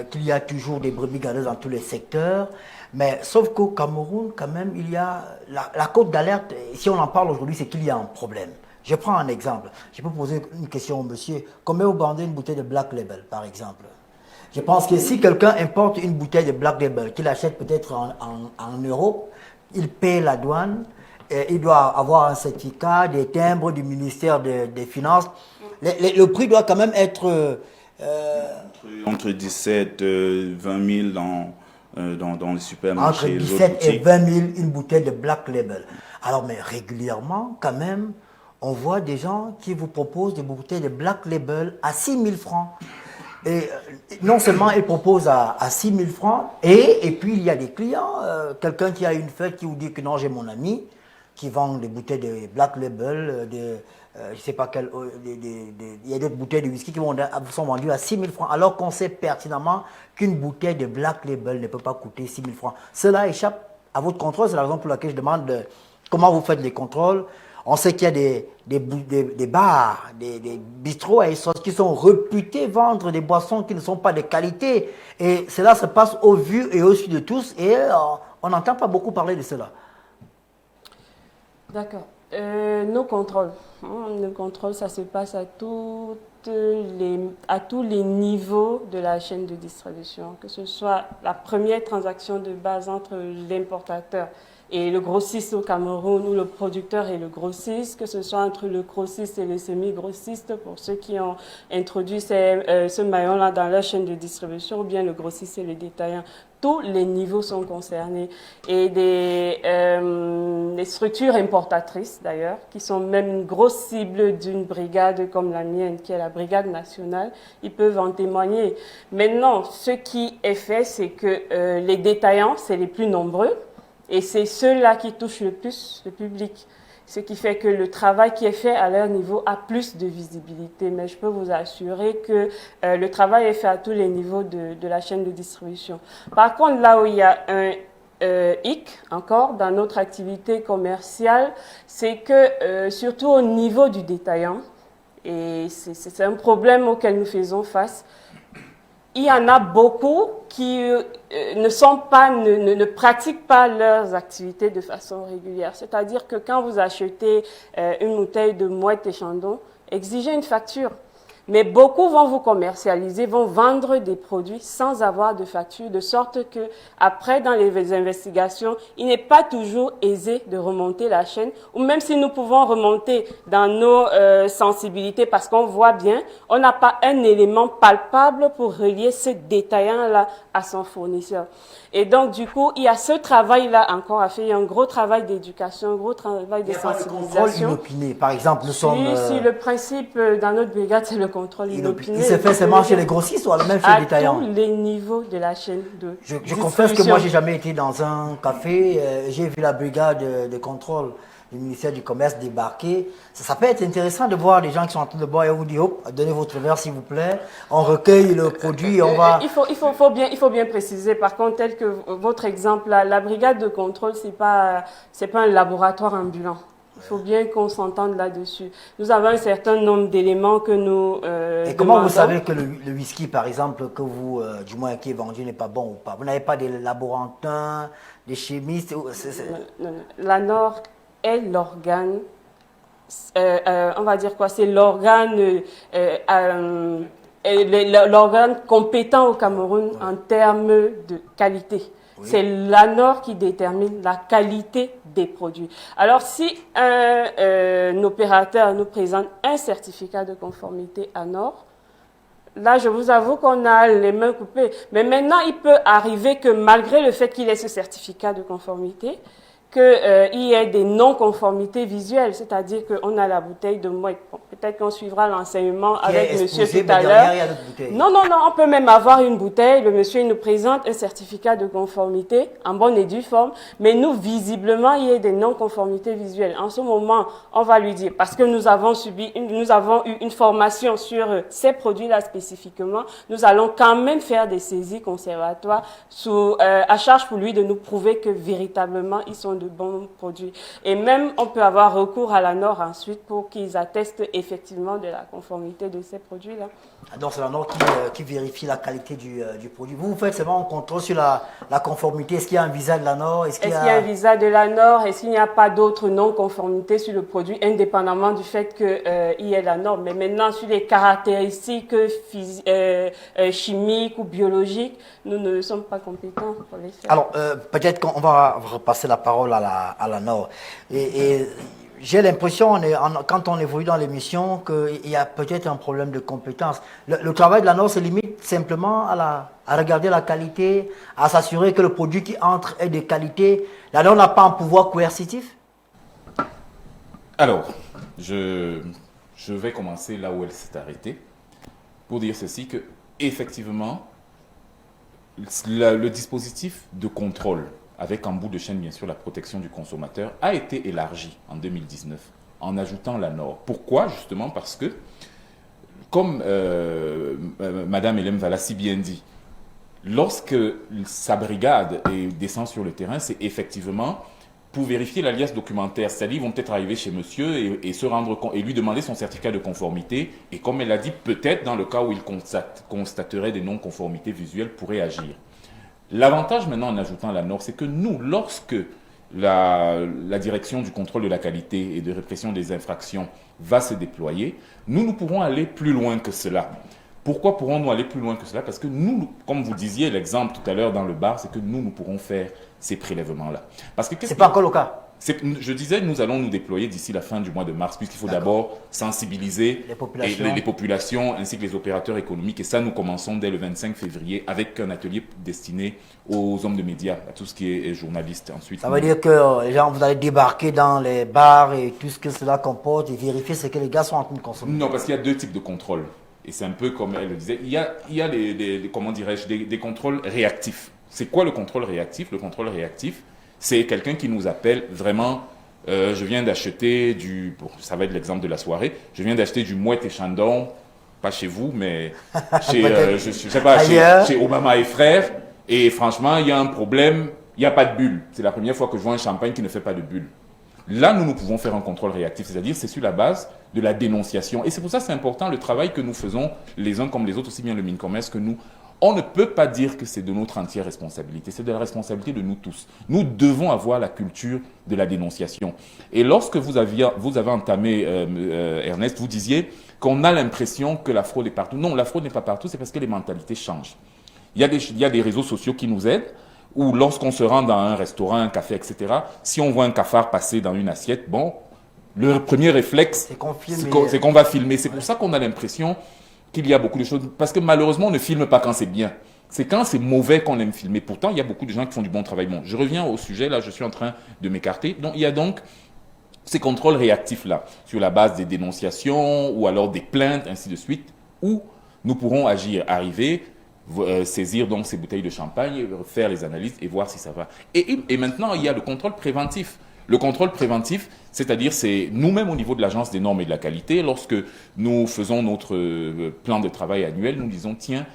K: qu'il y a toujours des brebis galeuses dans tous les secteurs, mais sauf qu'au Cameroun, quand même, il y a la cote d'alerte, si on en parle aujourd'hui, c'est qu'il y a un problème. Je prends un exemple. Je peux poser une question au monsieur. Combien vous vendez une bouteille de Black Label, par exemple? Je pense que si quelqu'un importe une bouteille de Black Label, qu'il achète peut-être en Europe, il paye la douane, et il doit avoir un certificat, des timbres du ministère des Finances. Le prix doit quand même être...
J: entre 17 et 20 000 dans les supermarchés.
K: Entre 17 et 20 000, une bouteille de Black Label. Alors, mais régulièrement, quand même, on voit des gens qui vous proposent des bouteilles de Black Label à 6 000 francs. Et non seulement ils proposent à 6 000 francs, et puis il y a des clients, quelqu'un qui a une fête qui vous dit que non, j'ai mon ami, qui vend des bouteilles de Black Label, je ne sais pas quelle, il y a d'autres bouteilles de whisky qui sont vendues à 6 000 francs, alors qu'on sait pertinemment qu'une bouteille de Black Label ne peut pas coûter 6 000 francs. Cela échappe à votre contrôle, c'est la raison pour laquelle je demande comment vous faites les contrôles. On sait qu'il y a des bars, des bistrots et sauces qui sont réputés vendre des boissons qui ne sont pas de qualité. Et cela se passe au vu et au su de tous et on n'entend pas beaucoup parler de cela.
I: D'accord. Nos contrôles. Nos contrôles, ça se passe à tous les niveaux de la chaîne de distribution, que ce soit la première transaction de base entre l'importateur et le grossiste au Cameroun, ou le producteur et le grossiste, que ce soit entre le grossiste et le semi-grossiste, pour ceux qui ont introduit ce maillon-là dans leur chaîne de distribution, ou bien le grossiste et le détaillant. Tous les niveaux sont concernés. Et des structures importatrices, d'ailleurs, qui sont même une grosse cible d'une brigade comme la mienne, qui est la brigade nationale, ils peuvent en témoigner. Maintenant, ce qui est fait, c'est que les détaillants, c'est les plus nombreux, et c'est ceux-là qui touchent le plus le public. Ce qui fait que le travail qui est fait à leur niveau a plus de visibilité. Mais je peux vous assurer que le travail est fait à tous les niveaux de la chaîne de distribution. Par contre, là où il y a un hic, encore, dans notre activité commerciale, c'est que, surtout au niveau du détaillant, et c'est un problème auquel nous faisons face, il y en a beaucoup qui ne pratiquent pas leurs activités de façon régulière. C'est-à-dire que quand vous achetez une bouteille de Moët et Chandon, exigez une facture. Mais beaucoup vont vous commercialiser, vont vendre des produits sans avoir de facture, de sorte que après, dans les investigations, il n'est pas toujours aisé de remonter la chaîne, ou même si nous pouvons remonter dans nos sensibilités, parce qu'on voit bien, on n'a pas un élément palpable pour relier ce détaillant-là à son fournisseur. Et donc, du coup, il y a ce travail-là encore à faire. Il y a un gros travail d'éducation, un gros travail de sensibilisation.
K: Inopiné. Par exemple, nous sommes...
I: Si le principe dans notre brigade, c'est le contrôle inopiné.
K: Il se fait seulement chez les grossistes ou même chez les détaillants?
I: À tous les niveaux de la chaîne de
K: Je confesse que moi, j'ai jamais été dans un café. J'ai vu la brigade de contrôle du ministère du Commerce débarquer. Ça peut être intéressant de voir les gens qui sont en train de boire et on vous dit, hop, donnez votre verre s'il vous plaît. On recueille le produit et on va...
I: Il faut bien préciser, par contre, tel que votre exemple, la brigade de contrôle, c'est pas un laboratoire ambulant. Il faut bien qu'on s'entende là-dessus. Nous avons un certain nombre d'éléments que nous
K: Et comment vous savez que le whisky, par exemple, que vous, du moins qui est vendu, n'est pas bon ou pas? Vous n'avez pas des laborantins, des chimistes?
I: Non. La NOR est l'organe, on va dire quoi, c'est l'organe compétent au Cameroun en termes de qualité. Oui. C'est l'ANOR qui détermine la qualité des produits. Alors, si un opérateur nous présente un certificat de conformité ANOR, là, je vous avoue qu'on a les mains coupées. Mais maintenant, il peut arriver que malgré le fait qu'il ait ce certificat de conformité, qu'il y ait des non-conformités visuelles, c'est-à-dire qu'on a la bouteille de Moët. Bon, peut-être qu'on suivra l'enseignement avec monsieur tout à l'heure. Non, on peut même avoir une bouteille, le monsieur il nous présente un certificat de conformité en bonne et due forme, mais nous, visiblement, il y a des non-conformités visuelles. En ce moment, on va lui dire, parce que nous avons eu une formation sur ces produits-là spécifiquement, nous allons quand même faire des saisies conservatoires à charge pour lui de nous prouver que véritablement, ils sont de bons produits. Et même, on peut avoir recours à la NOR ensuite pour qu'ils attestent effectivement de la conformité de ces produits-là.
K: Donc, c'est la NOR qui vérifie la qualité du produit. Vous faites seulement un contrôle sur la conformité. Est-ce qu'il y a un visa de la NOR?
I: Est-ce qu'il y a un visa de la NOR? Est-ce qu'il n'y a pas d'autres non-conformités sur le produit, indépendamment du fait qu'il y ait la NOR? Mais maintenant, sur les caractéristiques chimiques ou biologiques, nous ne sommes pas compétents pour les faire.
K: Alors, peut-être qu'on va repasser la parole à la NOR. Et j'ai l'impression, quand on évolue dans l'émission, qu'il y a peut-être un problème de compétence. Le travail de la NOR se limite simplement à regarder la qualité, à s'assurer que le produit qui entre est de qualité. La NOR n'a pas un pouvoir coercitif?
O: Alors, je vais commencer là où elle s'est arrêtée pour dire ceci, que effectivement, le dispositif de contrôle avec en bout de chaîne, bien sûr, la protection du consommateur, a été élargi en 2019 en ajoutant la NOR. Pourquoi? Justement parce que, comme Madame Hélène va l'a si bien dit, lorsque sa brigade descend sur le terrain, c'est effectivement pour vérifier l'alias documentaire. C'est-à-dire, ils vont peut-être arriver chez monsieur et se rendre compte et lui demander son certificat de conformité. Et comme elle l'a dit, peut-être dans le cas où il constaterait des non-conformités visuelles, pourrait agir. L'avantage maintenant en ajoutant la NOR, c'est que nous, lorsque la direction du contrôle de la qualité et de répression des infractions va se déployer, nous pourrons aller plus loin que cela. Pourquoi pourrons-nous aller plus loin que cela? Parce que nous, comme vous disiez, l'exemple tout à l'heure dans le bar, c'est que nous pourrons faire ces prélèvements-là. Parce que
K: c'est pas encore le cas.
O: Je disais, nous allons nous déployer d'ici la fin du mois de mars, puisqu'il faut d'abord sensibiliser les populations ainsi que les opérateurs économiques. Et ça, nous commençons dès le 25 février avec un atelier destiné aux hommes de médias, à tout ce qui est journaliste. Ensuite,
K: ça veut dire que les gens, vous allez débarquer dans les bars et tout ce que cela comporte et vérifier ce que les gars sont en train de consommer?
O: Non, parce qu'il y a deux types de contrôles. Et c'est un peu comme elle le disait. Il y a comment dirais-je, des contrôles réactifs. C'est quoi le contrôle réactif? Le contrôle réactif, c'est quelqu'un qui nous appelle vraiment, je viens d'acheter ça va être l'exemple de la soirée, je viens d'acheter du Moët et Chandon, pas chez vous, mais chez, je sais pas, chez Obama et frères, et franchement, il y a un problème, il n'y a pas de bulle. C'est la première fois que je vois un champagne qui ne fait pas de bulle. Là, nous pouvons faire un contrôle réactif, c'est-à-dire c'est sur la base de la dénonciation. Et c'est pour ça que c'est important le travail que nous faisons les uns comme les autres, aussi bien le Mincommerce que nous. On ne peut pas dire que c'est de notre entière responsabilité, c'est de la responsabilité de nous tous. Nous devons avoir la culture de la dénonciation. Et lorsque vous avez entamé, Ernest, vous disiez qu'on a l'impression que la fraude est partout. Non, la fraude n'est pas partout, c'est parce que les mentalités changent. Il y a des réseaux sociaux qui nous aident, ou lorsqu'on se rend dans un restaurant, un café, etc., si on voit un cafard passer dans une assiette, bon, le premier réflexe, c'est qu'on va filmer. C'est pour ça qu'on a l'impression qu'il y a beaucoup de choses. Parce que malheureusement, on ne filme pas quand c'est bien. C'est quand c'est mauvais qu'on aime filmer. Pourtant, il y a beaucoup de gens qui font du bon travail. Bon, je reviens au sujet, là, je suis en train de m'écarter. Donc, il y a donc ces contrôles réactifs-là, sur la base des dénonciations ou alors des plaintes, ainsi de suite, où nous pourrons agir, arriver, saisir donc ces bouteilles de champagne, faire les analyses et voir si ça va. Et maintenant, il y a le contrôle préventif. Le contrôle préventif, c'est-à-dire c'est nous-mêmes au niveau de l'Agence des normes et de la qualité, lorsque nous faisons notre plan de travail annuel, nous disons, tiens,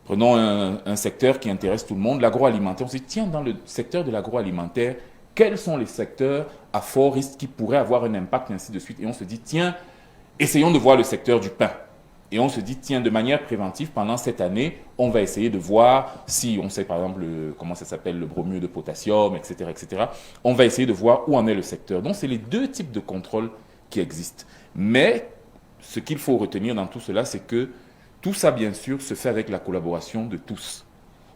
O: prenons un secteur qui intéresse tout le monde, l'agroalimentaire. On se dit, tiens, dans le secteur de l'agroalimentaire, quels sont les secteurs à fort risque qui pourraient avoir un impact, et ainsi de suite. Et on se dit, tiens, essayons de voir le secteur du pain. Et on se dit, tiens, de manière préventive, pendant cette année, on va essayer de voir si, on sait par exemple, comment ça s'appelle, le bromure de potassium, etc., etc. On va essayer de voir où en est le secteur. Donc, c'est les deux types de contrôles qui existent. Mais, ce qu'il faut retenir dans tout cela, c'est que tout ça, bien sûr, se fait avec la collaboration de tous.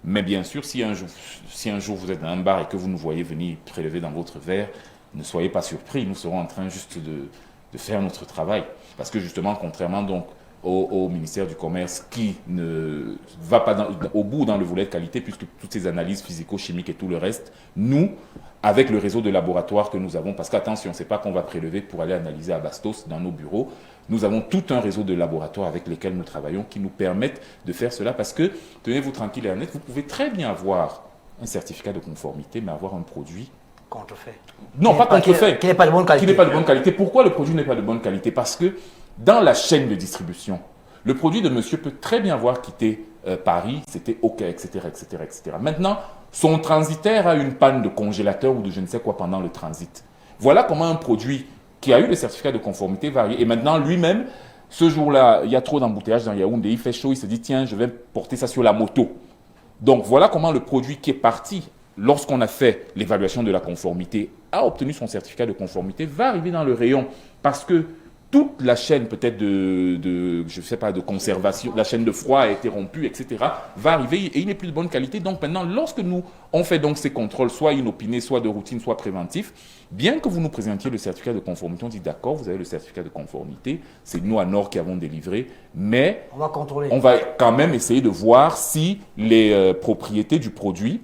O: Mais bien sûr, si un jour vous êtes dans un bar et que vous nous voyez venir prélever dans votre verre, ne soyez pas surpris, nous serons en train juste de faire notre travail. Parce que justement, contrairement donc au ministère du Commerce qui ne va pas au bout dans le volet de qualité, puisque toutes ces analyses physico-chimiques et tout le reste, nous, avec le réseau de laboratoires que nous avons, parce qu'attention, ce n'est pas qu'on va prélever pour aller analyser à Bastos dans nos bureaux, nous avons tout un réseau de laboratoires avec lesquels nous travaillons qui nous permettent de faire cela, parce que, tenez-vous tranquille et honnête, vous pouvez très bien avoir un certificat de conformité, mais avoir un produit
K: contrefait.
O: Non, pas contrefait.
K: Qui n'est pas de bonne qualité.
O: Qui n'est pas de bonne qualité. Pourquoi le produit n'est pas de bonne qualité? Parce que dans la chaîne de distribution, le produit de monsieur peut très bien avoir quitté Paris, c'était OK, etc., etc., etc. Maintenant, son transitaire a une panne de congélateur ou de je ne sais quoi pendant le transit. Voilà comment un produit qui a eu le certificat de conformité va arriver. Et maintenant, lui-même, ce jour-là, il y a trop d'embouteillages dans Yaoundé, il fait chaud, il se dit, tiens, je vais porter ça sur la moto. Donc, voilà comment le produit qui est parti, lorsqu'on a fait l'évaluation de la conformité, a obtenu son certificat de conformité, va arriver dans le rayon. Parce que toute la chaîne peut-être je sais pas, de conservation, la chaîne de froid a été rompue, etc., va arriver et il n'est plus de bonne qualité. Donc maintenant, lorsque on fait donc ces contrôles, soit inopinés, soit de routine, soit préventifs, bien que vous nous présentiez le certificat de conformité, on dit d'accord, vous avez le certificat de conformité, c'est nous à Nord qui avons délivré, mais on va quand même essayer de voir si les propriétés du produit,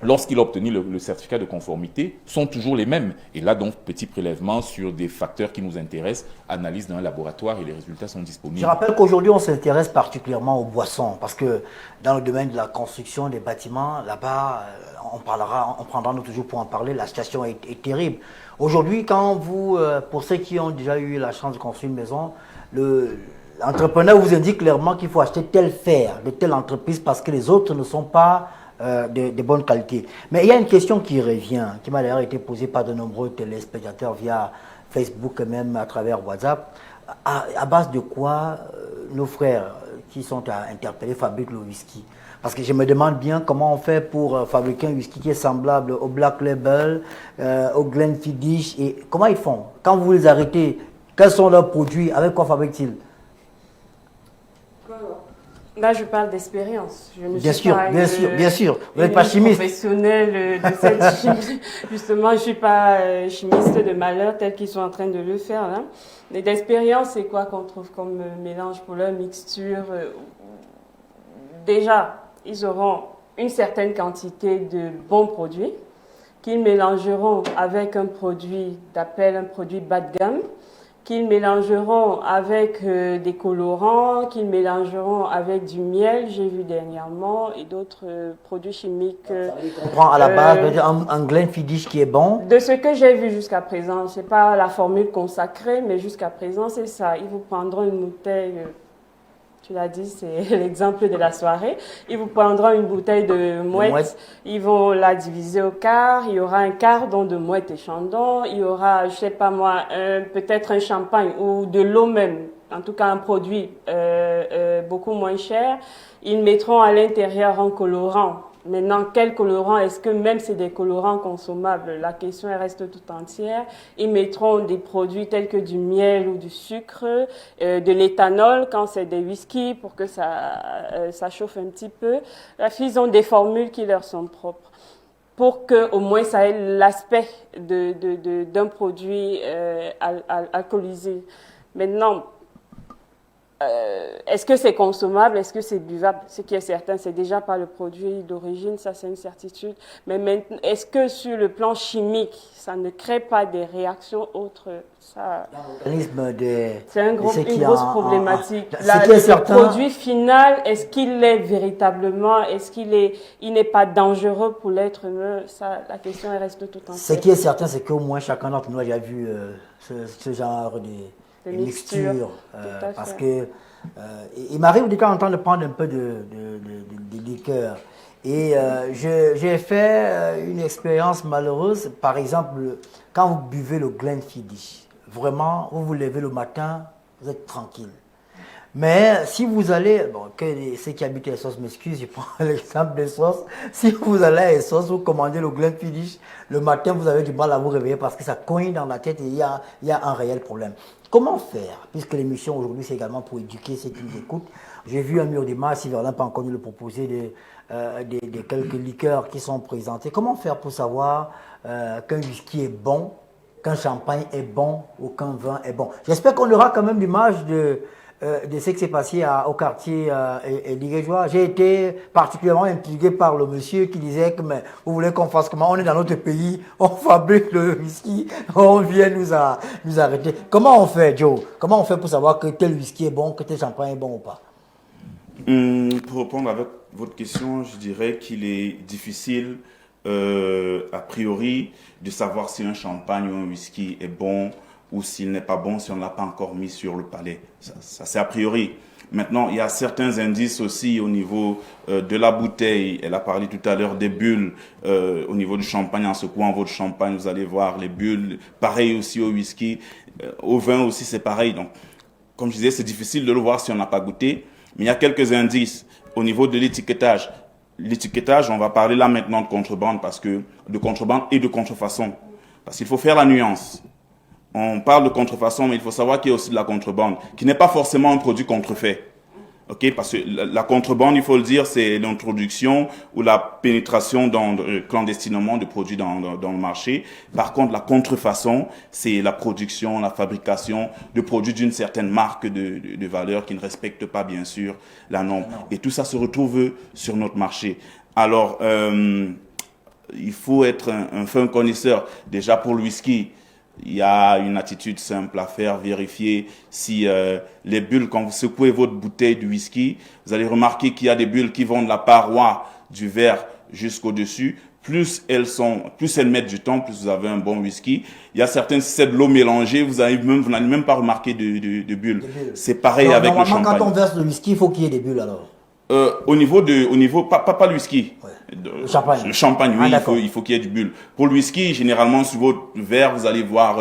O: lorsqu'il a obtenu le certificat de conformité, sont toujours les mêmes. Et là, donc, petit prélèvement sur des facteurs qui nous intéressent, analyse dans un laboratoire et les résultats sont disponibles.
K: Je rappelle qu'aujourd'hui, on s'intéresse particulièrement aux boissons, parce que dans le domaine de la construction des bâtiments, là-bas, on prendra notre jour pour en parler, la situation est terrible. Aujourd'hui, quand vous, pour ceux qui ont déjà eu la chance de construire une maison, l'entrepreneur vous indique clairement qu'il faut acheter tel fer de telle entreprise parce que les autres ne sont pas de bonne qualité. Mais il y a une question qui revient, qui m'a d'ailleurs été posée par de nombreux téléspectateurs via Facebook et même à travers WhatsApp. À base de quoi nos frères qui sont interpellés fabriquent le whisky? Parce que je me demande bien comment on fait pour fabriquer un whisky qui est semblable au Black Label, au Glenfiddich, et comment ils font? Quand vous les arrêtez, quels sont leurs produits? Avec quoi fabriquent-ils?
I: Là, je parle d'expérience.
K: Bien sûr. Vous n'êtes pas chimiste.
I: Professionnel de cette chimie. Justement, je ne suis pas chimiste de malheur tel qu'ils sont en train de le faire. Là. Mais d'expérience, c'est quoi qu'on trouve comme mélange pour leur mixture? Déjà, ils auront une certaine quantité de bons produits qu'ils mélangeront avec un produit un produit bas de gamme, qu'ils mélangeront avec des colorants, qu'ils mélangeront avec du miel, j'ai vu dernièrement, et d'autres produits chimiques.
K: On prend à la base un Glenfiddich qui est bon.
I: De ce que j'ai vu jusqu'à présent, ce n'est pas la formule consacrée, mais jusqu'à présent, c'est ça. Ils vous prendront une bouteille, tu l'as dit, c'est l'exemple de la soirée. Ils vous prendront une bouteille de mouette, ils vont la diviser au quart, il y aura un quart de mouette et chandon, il y aura, je sais pas moi, peut-être un champagne ou de l'eau même en tout cas un produit beaucoup moins cher, ils mettront à l'intérieur un colorant. Maintenant, quel colorant? Est-ce que même c'est des colorants consommables? La question elle reste tout entière. Ils mettront des produits tels que du miel ou du sucre, de l'éthanol quand c'est des whisky pour que ça chauffe un petit peu. Bref, ils ont des formules qui leur sont propres pour que au moins ça ait l'aspect d'un produit alcoolisé. Maintenant, est-ce que c'est consommable? Est-ce que c'est buvable? Ce qui est certain, c'est déjà pas le produit d'origine, ça c'est une certitude. Mais maintenant, est-ce que sur le plan chimique, ça ne crée pas des réactions autres? C'est une grosse problématique. Le produit final, est-ce qu'il est véritablement, est-ce qu'il n'est pas dangereux pour l'être humain? Ça, la question elle reste tout entière.
G: Ce qui est certain, c'est qu'au moins chacun d'entre nous a déjà vu ce genre de mixture, parce que il m'arrive de temps en temps de prendre un peu de liqueur. Et j'ai fait une expérience malheureuse. Par exemple, quand vous buvez le Glenfiddich, vraiment, vous vous levez le matin, vous êtes tranquille. Mais si vous allez, bon, que ceux qui habitent les sauces m'excusent, je prends l'exemple des sauces. Si vous allez à les sauces, vous commandez le Glenfiddich, le matin vous avez du mal à vous réveiller parce que ça cogne dans la tête et il y a un réel problème. Comment faire? Puisque l'émission aujourd'hui c'est également pour éduquer ceux qui nous écoutent. J'ai vu un mur d'image, si Verlin pas encore nous le proposer, des quelques liqueurs qui sont présentées. Comment faire pour savoir qu'un whisky est bon, qu'un champagne est bon ou qu'un vin est bon? J'espère qu'on aura quand même l'image de ce qui s'est passé au quartier liégeois. J'ai été particulièrement intrigué par le monsieur qui disait que mais, vous voulez qu'on fasse comment? On est dans notre pays, on fabrique le whisky, on vient nous arrêter. Comment on fait, Joe? Comment on fait pour savoir que tel whisky est bon, que tel champagne est bon ou pas?
J: Pour répondre à votre question, je dirais qu'il est difficile a priori de savoir si un champagne ou un whisky est bon ou s'il n'est pas bon si on ne l'a pas encore mis sur le palais. Ça c'est a priori. Maintenant, il y a certains indices aussi au niveau de la bouteille. Elle a parlé tout à l'heure des bulles au niveau du champagne. En secouant votre champagne, vous allez voir les bulles. Pareil aussi au whisky. Au vin aussi, c'est pareil. Donc, comme je disais, c'est difficile de le voir si on n'a pas goûté. Mais il y a quelques indices au niveau de l'étiquetage. L'étiquetage, on va parler là maintenant de contrebande, de contrebande et de contrefaçon. Parce qu'il faut faire la nuance. On parle de contrefaçon, mais il faut savoir qu'il y a aussi de la contrebande, qui n'est pas forcément un produit contrefait. Okay? Parce que la contrebande, il faut le dire, c'est l'introduction ou la pénétration clandestinement de produits dans le marché. Par contre, la contrefaçon, c'est la production, la fabrication de produits d'une certaine marque de valeur qui ne respecte pas, bien sûr, la norme. Et tout ça se retrouve sur notre marché. Alors, il faut être un fin connaisseur. Déjà pour le whisky, il y a une attitude simple à faire, vérifier si les bulles, quand vous secouez votre bouteille de whisky, vous allez remarquer qu'il y a des bulles qui vont de la paroi du verre jusqu'au-dessus. Plus elles mettent du temps, plus vous avez un bon whisky. Il y a certaines, si c'est de l'eau mélangée, vous n'allez même pas remarquer de bulles. C'est pareil donc, avec le champagne.
G: Normalement, quand on verse le whisky, il faut qu'il y ait des bulles alors.
J: Au niveau pas le whisky. Ouais. Le champagne, oui, il faut qu'il y ait du bulle. Pour le whisky, généralement, sur votre verre, vous allez voir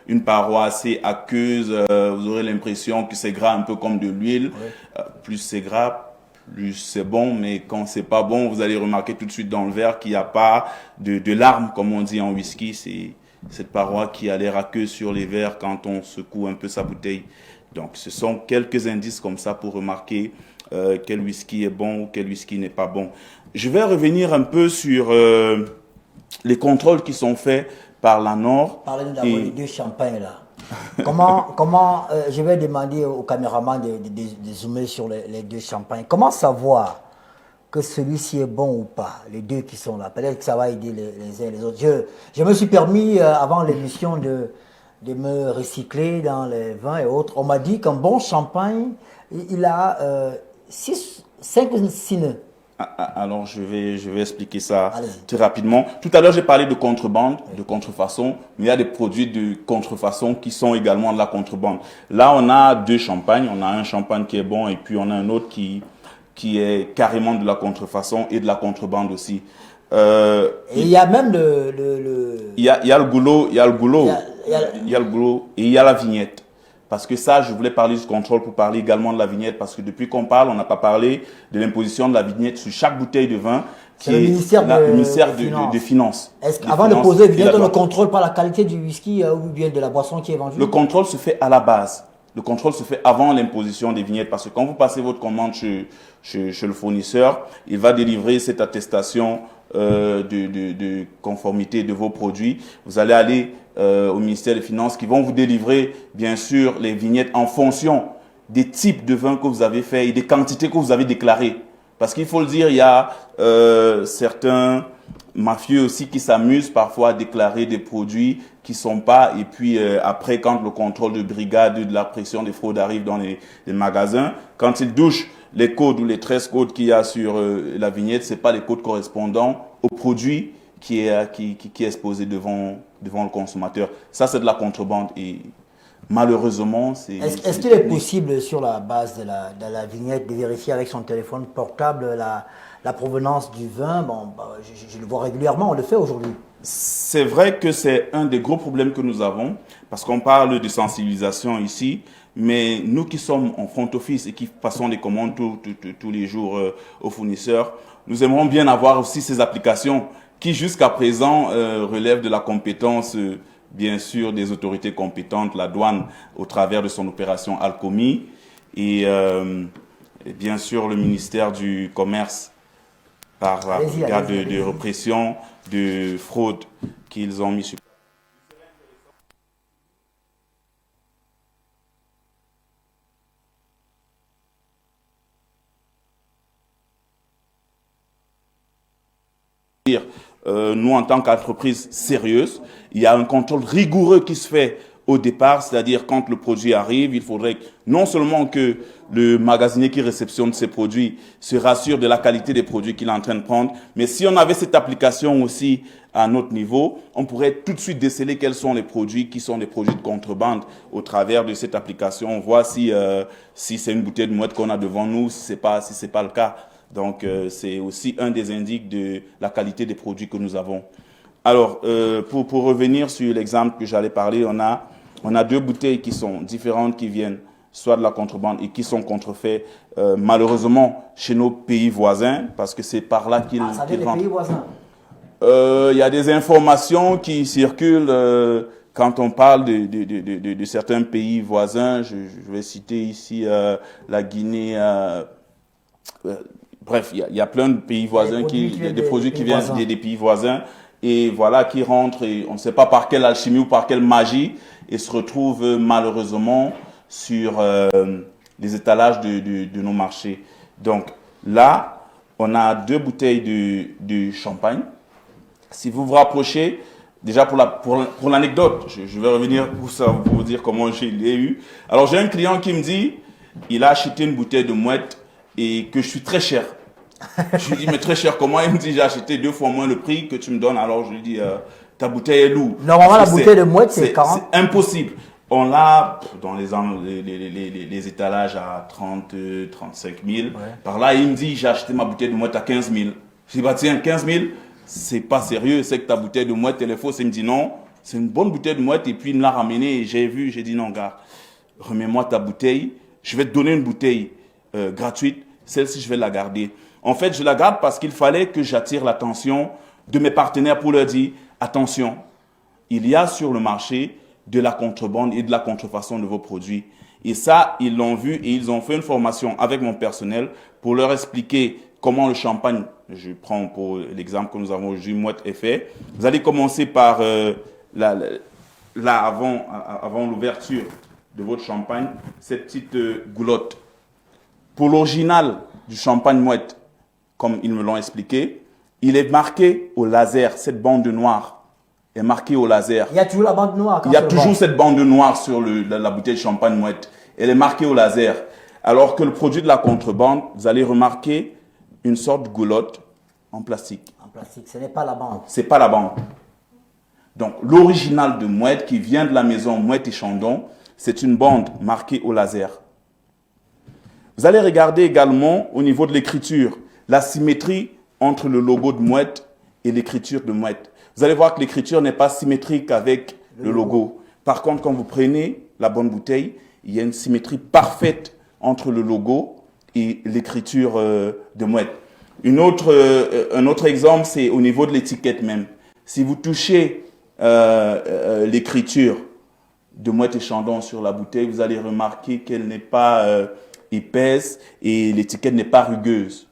J: une paroi assez aqueuse. Vous aurez l'impression que c'est gras, un peu comme de l'huile. Ouais. Plus c'est gras, plus c'est bon. Mais quand c'est pas bon, vous allez remarquer tout de suite dans le verre qu'il n'y a pas de larmes, comme on dit en whisky. C'est cette paroi qui a l'air aqueuse sur les verres quand on secoue un peu sa bouteille. Donc, ce sont quelques indices comme ça pour remarquer quel whisky est bon ou quel whisky n'est pas bon. Je vais revenir un peu sur les contrôles qui sont faits par la NOR.
G: Parlez-nous d'abord des deux champagnes là. Comment je vais demander au caméraman de zoomer sur les deux champagnes. Comment savoir que celui-ci est bon ou pas, les deux qui sont là? Peut-être que ça va aider les uns et les autres. Je me suis permis avant l'émission de me recycler dans les vins et autres. On m'a dit qu'un bon champagne, il a 5 ou 6 nœuds.
J: Alors, je vais expliquer ça très rapidement. Tout à l'heure, j'ai parlé de contrebande, de contrefaçon, mais il y a des produits de contrefaçon qui sont également de la contrebande. Là, on a deux champagnes. On a un champagne qui est bon et puis on a un autre qui est carrément de la contrefaçon et de la contrebande aussi.
G: Et il y a même
J: il y a le goulot, il y a le goulot et il y a la vignette. Parce que ça, je voulais parler du contrôle pour parler également de la vignette. Parce que depuis qu'on parle, on n'a pas parlé de l'imposition de la vignette sur chaque bouteille de vin.
K: C'est le ministère
J: des Finances.
K: Avant de poser vignette, on le contrôle par la qualité du whisky ou bien de la boisson qui est vendue?
J: Le contrôle se fait à la base. Le contrôle se fait avant l'imposition des vignettes. Parce que quand vous passez votre commande chez le fournisseur, il va délivrer cette attestation de conformité de vos produits. Vous allez aller au ministère des Finances qui vont vous délivrer, bien sûr, les vignettes en fonction des types de vins que vous avez fait et des quantités que vous avez déclarées. Parce qu'il faut le dire, il y a certains mafieux aussi qui s'amusent parfois à déclarer des produits qui ne sont pas. Et puis après, quand le contrôle de brigade de la pression des fraudes arrive dans les magasins, quand ils douchent les codes ou les 13 codes qu'il y a sur la vignette, ce n'est pas les codes correspondants au produit qui est exposé devant le consommateur. Ça, c'est de la contrebande. Et malheureusement, c'est...
K: Est-ce qu'il est possible, sur la base de la vignette, de vérifier avec son téléphone portable la provenance du vin? Bon, je le vois régulièrement, on le fait aujourd'hui.
J: C'est vrai que c'est un des gros problèmes que nous avons, parce qu'on parle de sensibilisation ici, mais nous qui sommes en front office et qui passons des commandes tous les jours aux fournisseurs, nous aimerions bien avoir aussi ces applications qui jusqu'à présent relèvent de la compétence bien sûr des autorités compétentes, la douane au travers de son opération Alcomi et bien sûr le ministère du Commerce par la brigade de répression de fraude qu'ils ont mis sur nous, en tant qu'entreprise sérieuse, il y a un contrôle rigoureux qui se fait au départ, c'est-à-dire quand le produit arrive, il faudrait non seulement que le magasinier qui réceptionne ces produits se rassure de la qualité des produits qu'il est en train de prendre, mais si on avait cette application aussi à notre niveau, on pourrait tout de suite déceler quels sont les produits qui sont des produits de contrebande au travers de cette application. On voit si c'est une bouteille de mouette qu'on a devant nous, si c'est pas le cas. Donc, c'est aussi un des indices de la qualité des produits que nous avons. Alors, pour revenir sur l'exemple que j'allais parler, on a deux bouteilles qui sont différentes, qui viennent soit de la contrebande et qui sont contrefaites, malheureusement, chez nos pays voisins, parce que c'est par là qu'ils rentrent.
K: Ça vient des pays voisins?
J: Il y a des informations qui circulent quand on parle de certains pays voisins. Je vais citer ici la Guinée. Bref, il y a plein de pays voisins, des produits qui viennent des pays voisins et voilà, qui rentrent et on ne sait pas par quelle alchimie ou par quelle magie et se retrouvent malheureusement sur les étalages de nos marchés. Donc là, on a deux bouteilles de champagne. Si vous vous rapprochez, déjà pour l'anecdote, je vais revenir pour vous dire comment je l'ai eu. Alors j'ai un client qui me dit, il a acheté une bouteille de mouette et que je suis très cher. Je lui dis, mais très cher, comment? Il me dit, j'ai acheté 2 fois moins le prix que tu me donnes. Alors je lui dis, ta bouteille est lourde.
K: Normalement, la bouteille de mouette, c'est 40.
J: C'est impossible. On l'a dans les étalages à 30, 35 000. Ouais. Par là, il me dit, j'ai acheté ma bouteille de mouette à 15 000. Je dis, bah tiens, 15 000, c'est pas sérieux. C'est que ta bouteille de mouette, elle est fausse. Il me dit, non, c'est une bonne bouteille de mouette. Et puis, il me l'a ramenée et j'ai vu, j'ai dit, non, gars, remets-moi ta bouteille. Je vais te donner une bouteille gratuite. Celle-ci, je vais la garder. En fait, je la garde parce qu'il fallait que j'attire l'attention de mes partenaires pour leur dire, attention, il y a sur le marché de la contrebande et de la contrefaçon de vos produits. Et ça, ils l'ont vu et ils ont fait une formation avec mon personnel pour leur expliquer comment le champagne, je prends pour l'exemple que nous avons aujourd'hui, Mouette est fait. Vous allez commencer par, avant l'ouverture de votre champagne, cette petite goulotte. Pour l'original du champagne Mouette, comme ils me l'ont expliqué, il est marqué au laser, cette bande noire est marquée au laser.
K: Il y a toujours la bande noire.
J: Il y a toujours cette bande noire sur la bouteille de champagne Mouette. Elle est marquée au laser. Alors que le produit de la contrebande, vous allez remarquer une sorte de goulotte en plastique.
K: En plastique, ce n'est pas la bande.
J: C'est pas la bande. Donc l'original de Mouette qui vient de la maison Mouette et Chandon, c'est une bande marquée au laser. Vous allez regarder également au niveau de l'écriture, la symétrie entre le logo de Mouette et l'écriture de Mouette. Vous allez voir que l'écriture n'est pas symétrique avec le logo. Par contre, quand vous prenez la bonne bouteille, il y a une symétrie parfaite entre le logo et l'écriture de Mouette. Un autre exemple, c'est au niveau de l'étiquette même. Si vous touchez l'écriture de Mouette et Chandon sur la bouteille, vous allez remarquer qu'elle n'est pas épaisse et l'étiquette n'est pas rugueuse.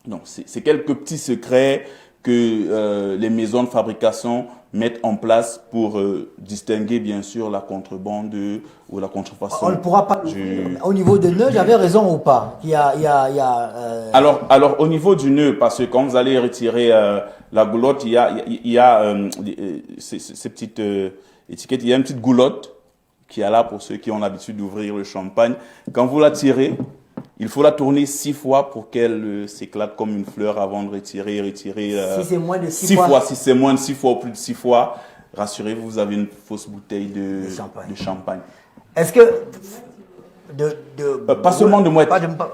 J: Donc, c'est quelques petits secrets que les maisons de fabrication mettent en place pour distinguer bien sûr la contrebande ou la contrefaçon.
K: On ne pourra pas. Au niveau de nœud, j'avais raison ou pas?
J: Alors au niveau du nœud, parce que quand vous allez retirer la goulotte, il y a ces petites étiquettes, il y a une petite goulotte qui est là pour ceux qui ont l'habitude d'ouvrir le champagne. Quand vous la tirez, il faut la tourner 6 fois pour qu'elle s'éclate comme une fleur avant de retirer.
K: Si c'est moins de 6
J: fois. Si c'est moins de 6 fois ou plus de 6 fois, rassurez-vous, vous avez une fausse bouteille de champagne.
K: Est-ce que...
J: pas seulement de Mouette.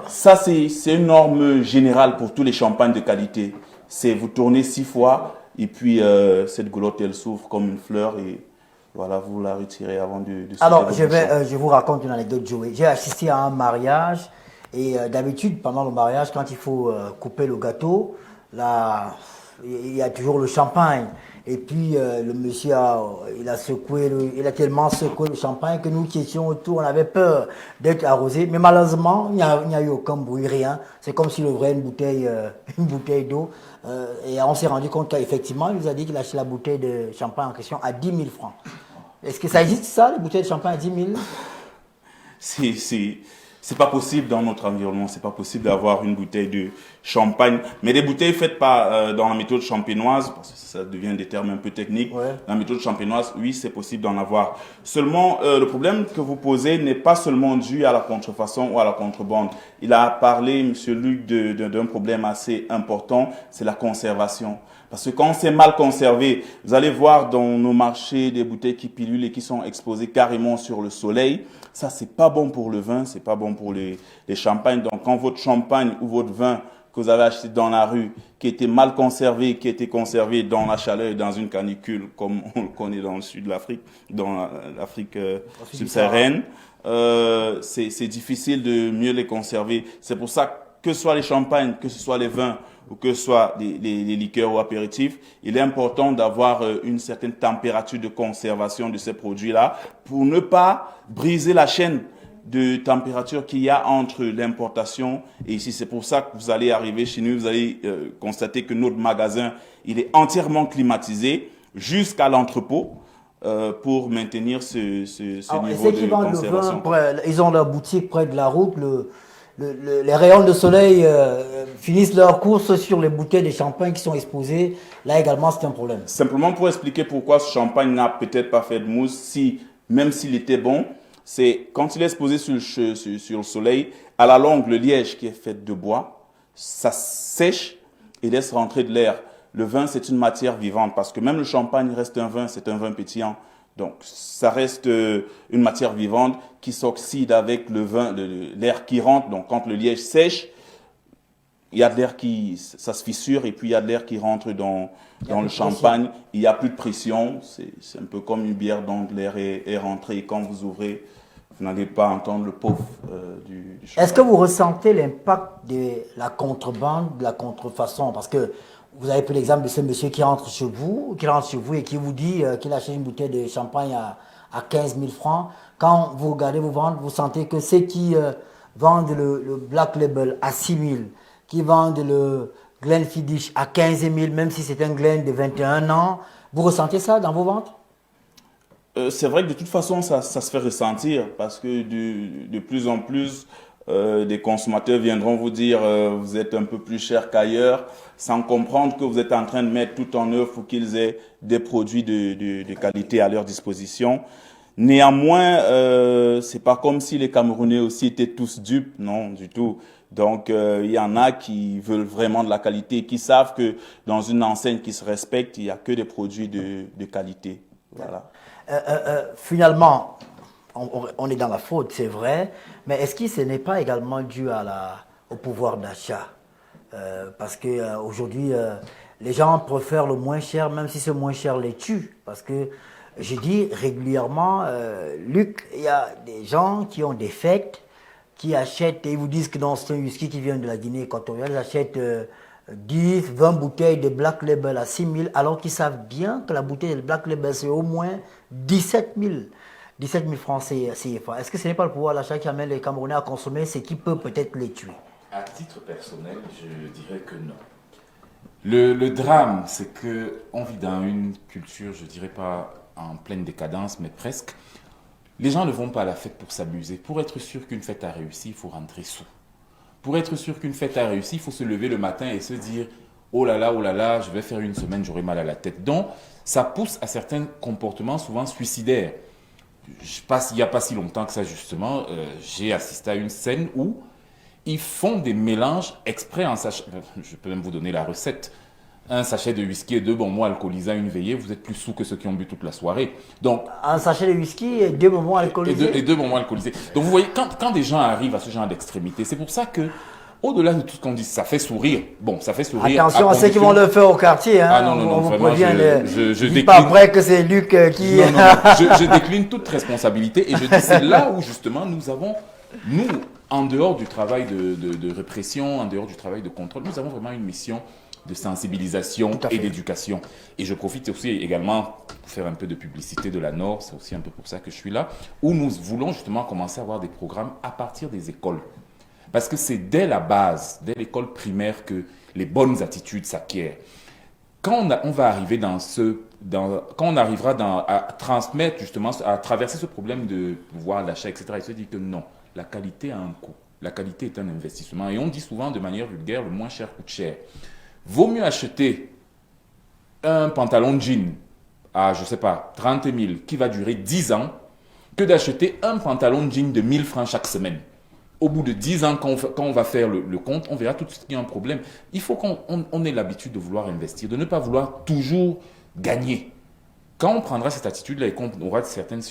J: Ça, c'est une norme générale pour tous les champagnes de qualité. C'est vous tournez 6 fois et puis cette goulotte, elle s'ouvre comme une fleur et voilà, vous la retirez avant de
K: Alors, je vous raconte une anecdote, Joey. J'ai assisté à un mariage. Et d'habitude, pendant le mariage, quand il faut couper le gâteau, là, il y a toujours le champagne. Et puis, le monsieur, il a tellement secoué le champagne que nous qui étions autour, on avait peur d'être arrosés. Mais malheureusement, il n'y a eu aucun bruit, rien. C'est comme s'il ouvrait une bouteille d'eau. Et on s'est rendu compte qu'effectivement, il nous a dit qu'il achetait la bouteille de champagne en question à 10 000 francs. Est-ce que ça existe, ça, les bouteilles de champagne à 10 000?
J: C'est pas possible dans notre environnement, c'est pas possible d'avoir une bouteille de champagne. Mais des bouteilles faites dans la méthode champenoise, parce que ça devient des termes un peu techniques, dans la méthode champenoise, oui, c'est possible d'en avoir. Seulement, le problème que vous posez n'est pas seulement dû à la contrefaçon ou à la contrebande. Il a parlé, M. Luc, d'un problème assez important, c'est la conservation. Parce que quand c'est mal conservé, vous allez voir dans nos marchés des bouteilles qui pilulent et qui sont exposées carrément sur le soleil. Ça, c'est pas bon pour le vin, c'est pas bon pour les champagnes. Donc, quand votre champagne ou votre vin que vous avez acheté dans la rue, qui était mal conservé, qui était conservé dans la chaleur et dans une canicule, comme on le connaît dans le sud de l'Afrique, dans l'Afrique subsaharienne, c'est difficile de mieux les conserver. C'est pour ça que ce soit les champagnes, que ce soit les vins, ou que ce soit les liqueurs ou apéritifs, il est important d'avoir une certaine température de conservation de ces produits-là pour ne pas briser la chaîne de température qu'il y a entre l'importation et ici. C'est pour ça que vous allez arriver chez nous, vous allez constater que notre magasin, il est entièrement climatisé jusqu'à l'entrepôt pour maintenir ce niveau de conservation.
K: Ils ont leur boutique près de la route, les rayons de soleil finissent leur course sur les bouteilles de champagne qui sont exposées. Là également, c'est un problème.
J: Simplement pour expliquer pourquoi ce champagne n'a peut-être pas fait de mousse, même s'il était bon, c'est quand il est exposé sur le soleil, à la longue, le liège qui est fait de bois, ça sèche et laisse rentrer de l'air. Le vin, c'est une matière vivante parce que même le champagne reste un vin, c'est un vin pétillant. Donc, ça reste une matière vivante qui s'oxyde avec le vin, l'air qui rentre. Donc, quand le liège sèche, il y a de l'air ça se fissure et puis il y a de l'air qui rentre dans le champagne. Il n'y a plus de pression. C'est un peu comme une bière dont l'air est rentré. Et quand vous ouvrez, vous n'allez pas entendre le puff du champagne.
K: Est-ce que vous ressentez l'impact de la contrebande, de la contrefaçon? Parce que vous avez pris l'exemple de ce monsieur qui rentre chez vous et qui vous dit qu'il a acheté une bouteille de champagne à 15 000 francs. Quand vous regardez vous vendre, vous sentez que ceux qui vendent le Black Label à 6 000, qui vendent le Glenfiddich à 15 000, même si c'est un Glen de 21 ans, vous ressentez ça dans vos ventes?
J: C'est vrai que de toute façon, ça se fait ressentir parce que de plus en plus, des consommateurs viendront vous dire vous êtes un peu plus cher qu'ailleurs, sans comprendre que vous êtes en train de mettre tout en œuvre pour qu'ils aient des produits de qualité à leur disposition. Néanmoins, c'est pas comme si les Camerounais aussi étaient tous dupes, non, du tout. Donc, il y en a qui veulent vraiment de la qualité, qui savent que dans une enseigne qui se respecte, il n'y a que des produits de qualité. Voilà.
K: Finalement, on est dans la faute, c'est vrai, mais est-ce que ce n'est pas également dû au pouvoir d'achat? Parce qu'aujourd'hui, les gens préfèrent le moins cher, même si ce moins cher les tue. Parce que Je dis régulièrement, Luc, il y a des gens qui ont des fêtes, qui achètent, et ils vous disent que dans c'est un whisky qui vient de la Guinée équatoriale, ils achètent 10, 20 bouteilles de Black Label à 6 000, alors qu'ils savent bien que la bouteille de Black Label, c'est au moins 17 000 francs CFA. Est-ce que ce n'est pas le pouvoir d'achat qui amène les Camerounais à consommer ce qui peut peut-être les tuer?
O: À titre personnel, je dirais que non. Le drame, c'est qu'on vit dans une culture, je dirais pas en pleine décadence, mais presque. Les gens ne vont pas à la fête pour s'amuser. Pour être sûr qu'une fête a réussi, il faut rentrer sous. Pour être sûr qu'une fête a réussi, il faut se lever le matin et se dire « Oh là là, je vais faire une semaine, j'aurai mal à la tête. » Donc, ça pousse à certains comportements souvent suicidaires. Il n'y a pas si longtemps que ça, justement, j'ai assisté à une scène où ils font des mélanges exprès en sachet. Je peux même vous donner la recette. Un sachet de whisky et 2 bonbons alcoolisés à une veillée, vous êtes plus sous que ceux qui ont bu toute la soirée. Donc,
K: un sachet de whisky et 2 bonbons alcoolisés.
O: Et deux bonbons alcoolisés. Donc vous voyez, quand des gens arrivent à ce genre d'extrémité, c'est pour ça que, au-delà de tout ce qu'on dit, ça fait sourire. Bon, ça fait sourire.
K: Attention à ceux qui vont le faire au quartier. Hein.
O: Ah non, vraiment,
K: je décline. Pas après que c'est Luc qui...
O: Non, je décline toute responsabilité et je dis c'est là où justement nous, en dehors du travail de répression, en dehors du travail de contrôle, nous avons vraiment une mission de sensibilisation et d'éducation. Et je profite aussi également pour faire un peu de publicité de la Nord, c'est aussi un peu pour ça que je suis là, où nous voulons justement commencer à avoir des programmes à partir des écoles. Parce que c'est dès la base, dès l'école primaire que les bonnes attitudes s'acquièrent. Quand on va arriver quand on arrivera à transmettre justement, à traverser ce problème de pouvoir d'achat, etc., il se dit que non, la qualité a un coût. La qualité est un investissement. Et on dit souvent de manière vulgaire, le moins cher coûte cher. Vaut mieux acheter un pantalon de jean à, je ne sais pas, 30 000 qui va durer 10 ans que d'acheter un pantalon de jean de 1000 francs chaque semaine. Au bout de 10 ans, quand on va faire le compte, on verra tout de suite qu'il y a un problème. Il faut qu'on ait l'habitude de vouloir investir, de ne pas vouloir toujours gagner. Quand on prendra cette attitude-là et qu'on aura certaines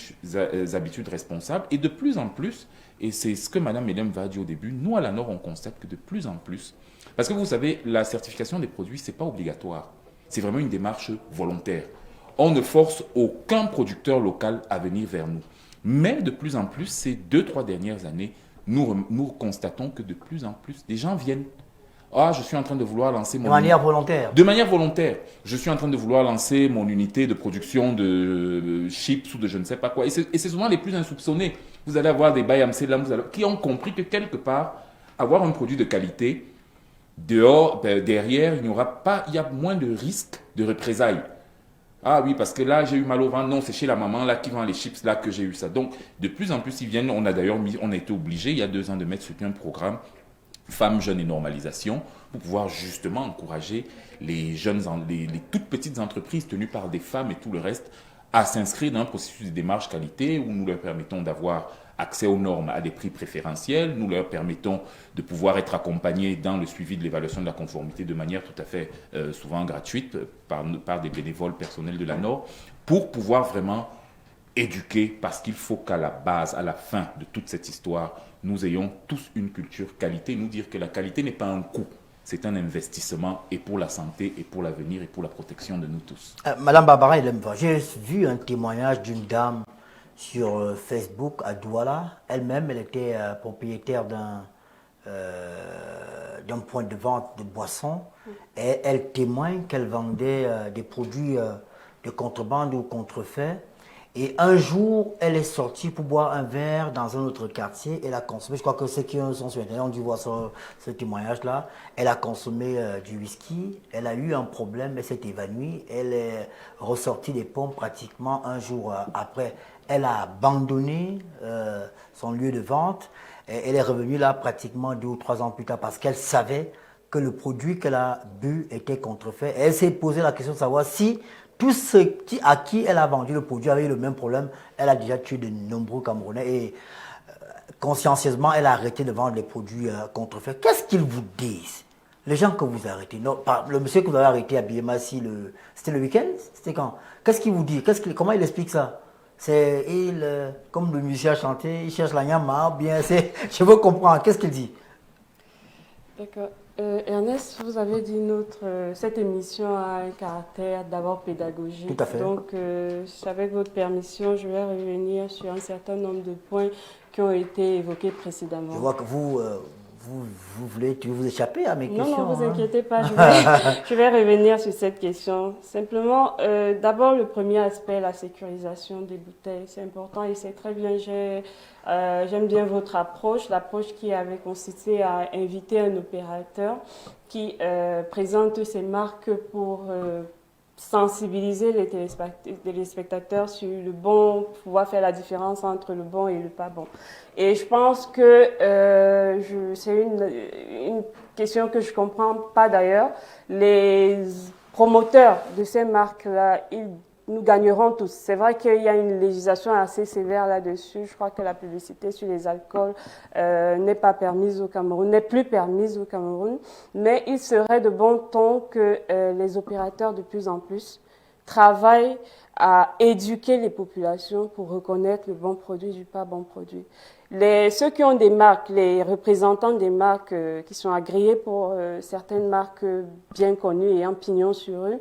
O: habitudes responsables, et de plus en plus, et c'est ce que Mme Hélène va dire au début, nous à la Nord, on constate que de plus en plus, parce que vous savez, la certification des produits, ce n'est pas obligatoire. C'est vraiment une démarche volontaire. On ne force aucun producteur local à venir vers nous. Mais de plus en plus, ces 2-3 dernières années, nous constatons que de plus en plus, des gens viennent. Ah, je suis en train de vouloir lancer mon...
K: De manière volontaire.
O: De manière volontaire. Je suis en train de vouloir lancer mon unité de production de chips ou de je ne sais pas quoi. Et c'est souvent les plus insoupçonnés. Vous allez avoir des Bayamsé qui ont compris que quelque part, avoir un produit de qualité, derrière, il y a moins de risques de représailles. Ah oui, parce que là, j'ai eu mal au ventre. Non, c'est chez la maman là qui vend les chips là que j'ai eu ça. Donc, de plus en plus, ils viennent. On a été obligé, il y a 2 ans, de mettre sur pied un programme Femmes, Jeunes et Normalisation pour pouvoir justement encourager les toutes petites entreprises tenues par des femmes et tout le reste à s'inscrire dans un processus de démarche qualité où nous leur permettons d'avoir accès aux normes à des prix préférentiels, nous leur permettons de pouvoir être accompagnés dans le suivi de l'évaluation de la conformité de manière tout à fait souvent gratuite par des bénévoles personnels de la Nord, pour pouvoir vraiment éduquer, parce qu'il faut qu'à la base, à la fin de toute cette histoire, nous ayons tous une culture qualité, nous dire que la qualité n'est pas un coût, c'est un investissement et pour la santé et pour l'avenir et pour la protection de nous tous.
K: Madame Barbara Elemba, j'ai vu un témoignage d'une dame sur Facebook à Douala. Elle-même, elle était propriétaire d'un point de vente de boissons et elle témoigne qu'elle vendait des produits de contrebande ou contrefaits. Et un jour, elle est sortie pour boire un verre dans un autre quartier. Elle a consommé, je crois que ceux qui sont sur Internet ont dû voir ce témoignage-là. Elle a consommé du whisky, elle a eu un problème, elle s'est évanouie. Elle est ressortie des pompes pratiquement un jour après. Elle a abandonné son lieu de vente. Et elle est revenue là pratiquement 2 ou 3 ans plus tard parce qu'elle savait que le produit qu'elle a bu était contrefait. Et elle s'est posé la question de savoir si tous ceux à qui elle a vendu le produit avaient eu le même problème. Elle a déjà tué de nombreux Camerounais et consciencieusement, elle a arrêté de vendre les produits contrefaits. Qu'est-ce qu'ils vous disent, les gens que vous arrêtez? Non, le monsieur que vous avez arrêté à Biémassi, c'était le week-end? C'était quand? Qu'est-ce qu'il vous dit? Comment il explique ça? Comme le musicien a chanté, il cherche la nyama, bien, je veux comprendre. Qu'est-ce qu'il dit?
I: D'accord. Ernest, vous avez dit cette émission a un caractère d'abord pédagogique.
K: Tout à fait.
I: Donc, avec votre permission, je vais revenir sur un certain nombre de points qui ont été évoqués précédemment.
K: Je vois que vous voulez vous échapper à mes questions.
I: Non, vous inquiétez pas, je vais revenir sur cette question. Simplement, d'abord, le premier aspect, la sécurisation des bouteilles, c'est important et c'est très bien. J'aime bien votre approche, l'approche qui avait consisté à inviter un opérateur qui présente ses marques pour sensibiliser les téléspectateurs sur le bon, pouvoir faire la différence entre le bon et le pas bon. Et je pense que c'est une question que je ne comprends pas d'ailleurs. Les promoteurs de ces marques-là, nous gagnerons tous. C'est vrai qu'il y a une législation assez sévère là-dessus. Je crois que la publicité sur les alcools n'est pas permise au Cameroun, n'est plus permise au Cameroun. Mais il serait de bon ton que les opérateurs de plus en plus travaillent à éduquer les populations pour reconnaître le bon produit du pas bon produit. Ceux qui ont des marques, les représentants des marques qui sont agréés pour certaines marques bien connues et en pignon sur eux,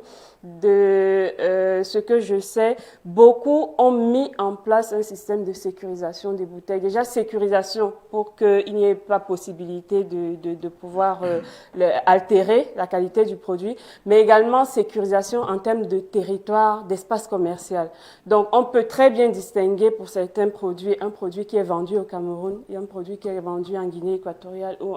I: ce que je sais, beaucoup ont mis en place un système de sécurisation des bouteilles. Déjà, sécurisation pour qu'il n'y ait pas possibilité de pouvoir altérer la qualité du produit, mais également sécurisation en termes de territoire, d'espace commercial. Donc, on peut très bien distinguer pour certains produits, un produit qui est vendu au Cameroun et un produit qui est vendu en Guinée équatoriale ou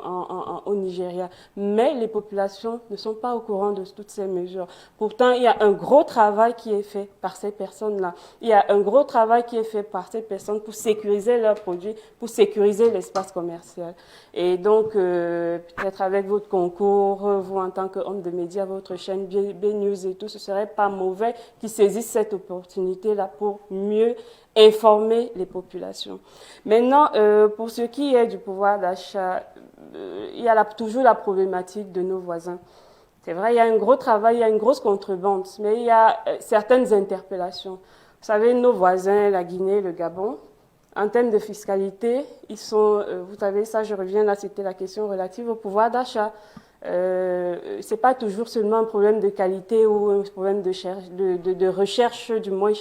I: au Nigeria. Mais les populations ne sont pas au courant de toutes ces mesures. Pourtant, il y a un gros travail qui est fait par ces personnes-là. Il y a un gros travail qui est fait par ces personnes pour sécuriser leurs produits, pour sécuriser l'espace commercial. Et donc, peut-être avec votre concours, vous en tant qu'homme de médias, votre chaîne B-News et tout, ce serait pas mauvais qu'ils saisissent cette opportunité-là pour mieux informer les populations. Maintenant, pour ce qui est du pouvoir d'achat, il y a toujours la problématique de nos voisins. C'est vrai, il y a un gros travail, il y a une grosse contrebande, mais il y a certaines interpellations. Vous savez, nos voisins, la Guinée, le Gabon, en termes de fiscalité, ils sont, vous savez, ça je reviens là, c'était la question relative au pouvoir d'achat. C'est pas toujours seulement un problème de qualité ou un problème de recherche, du moins,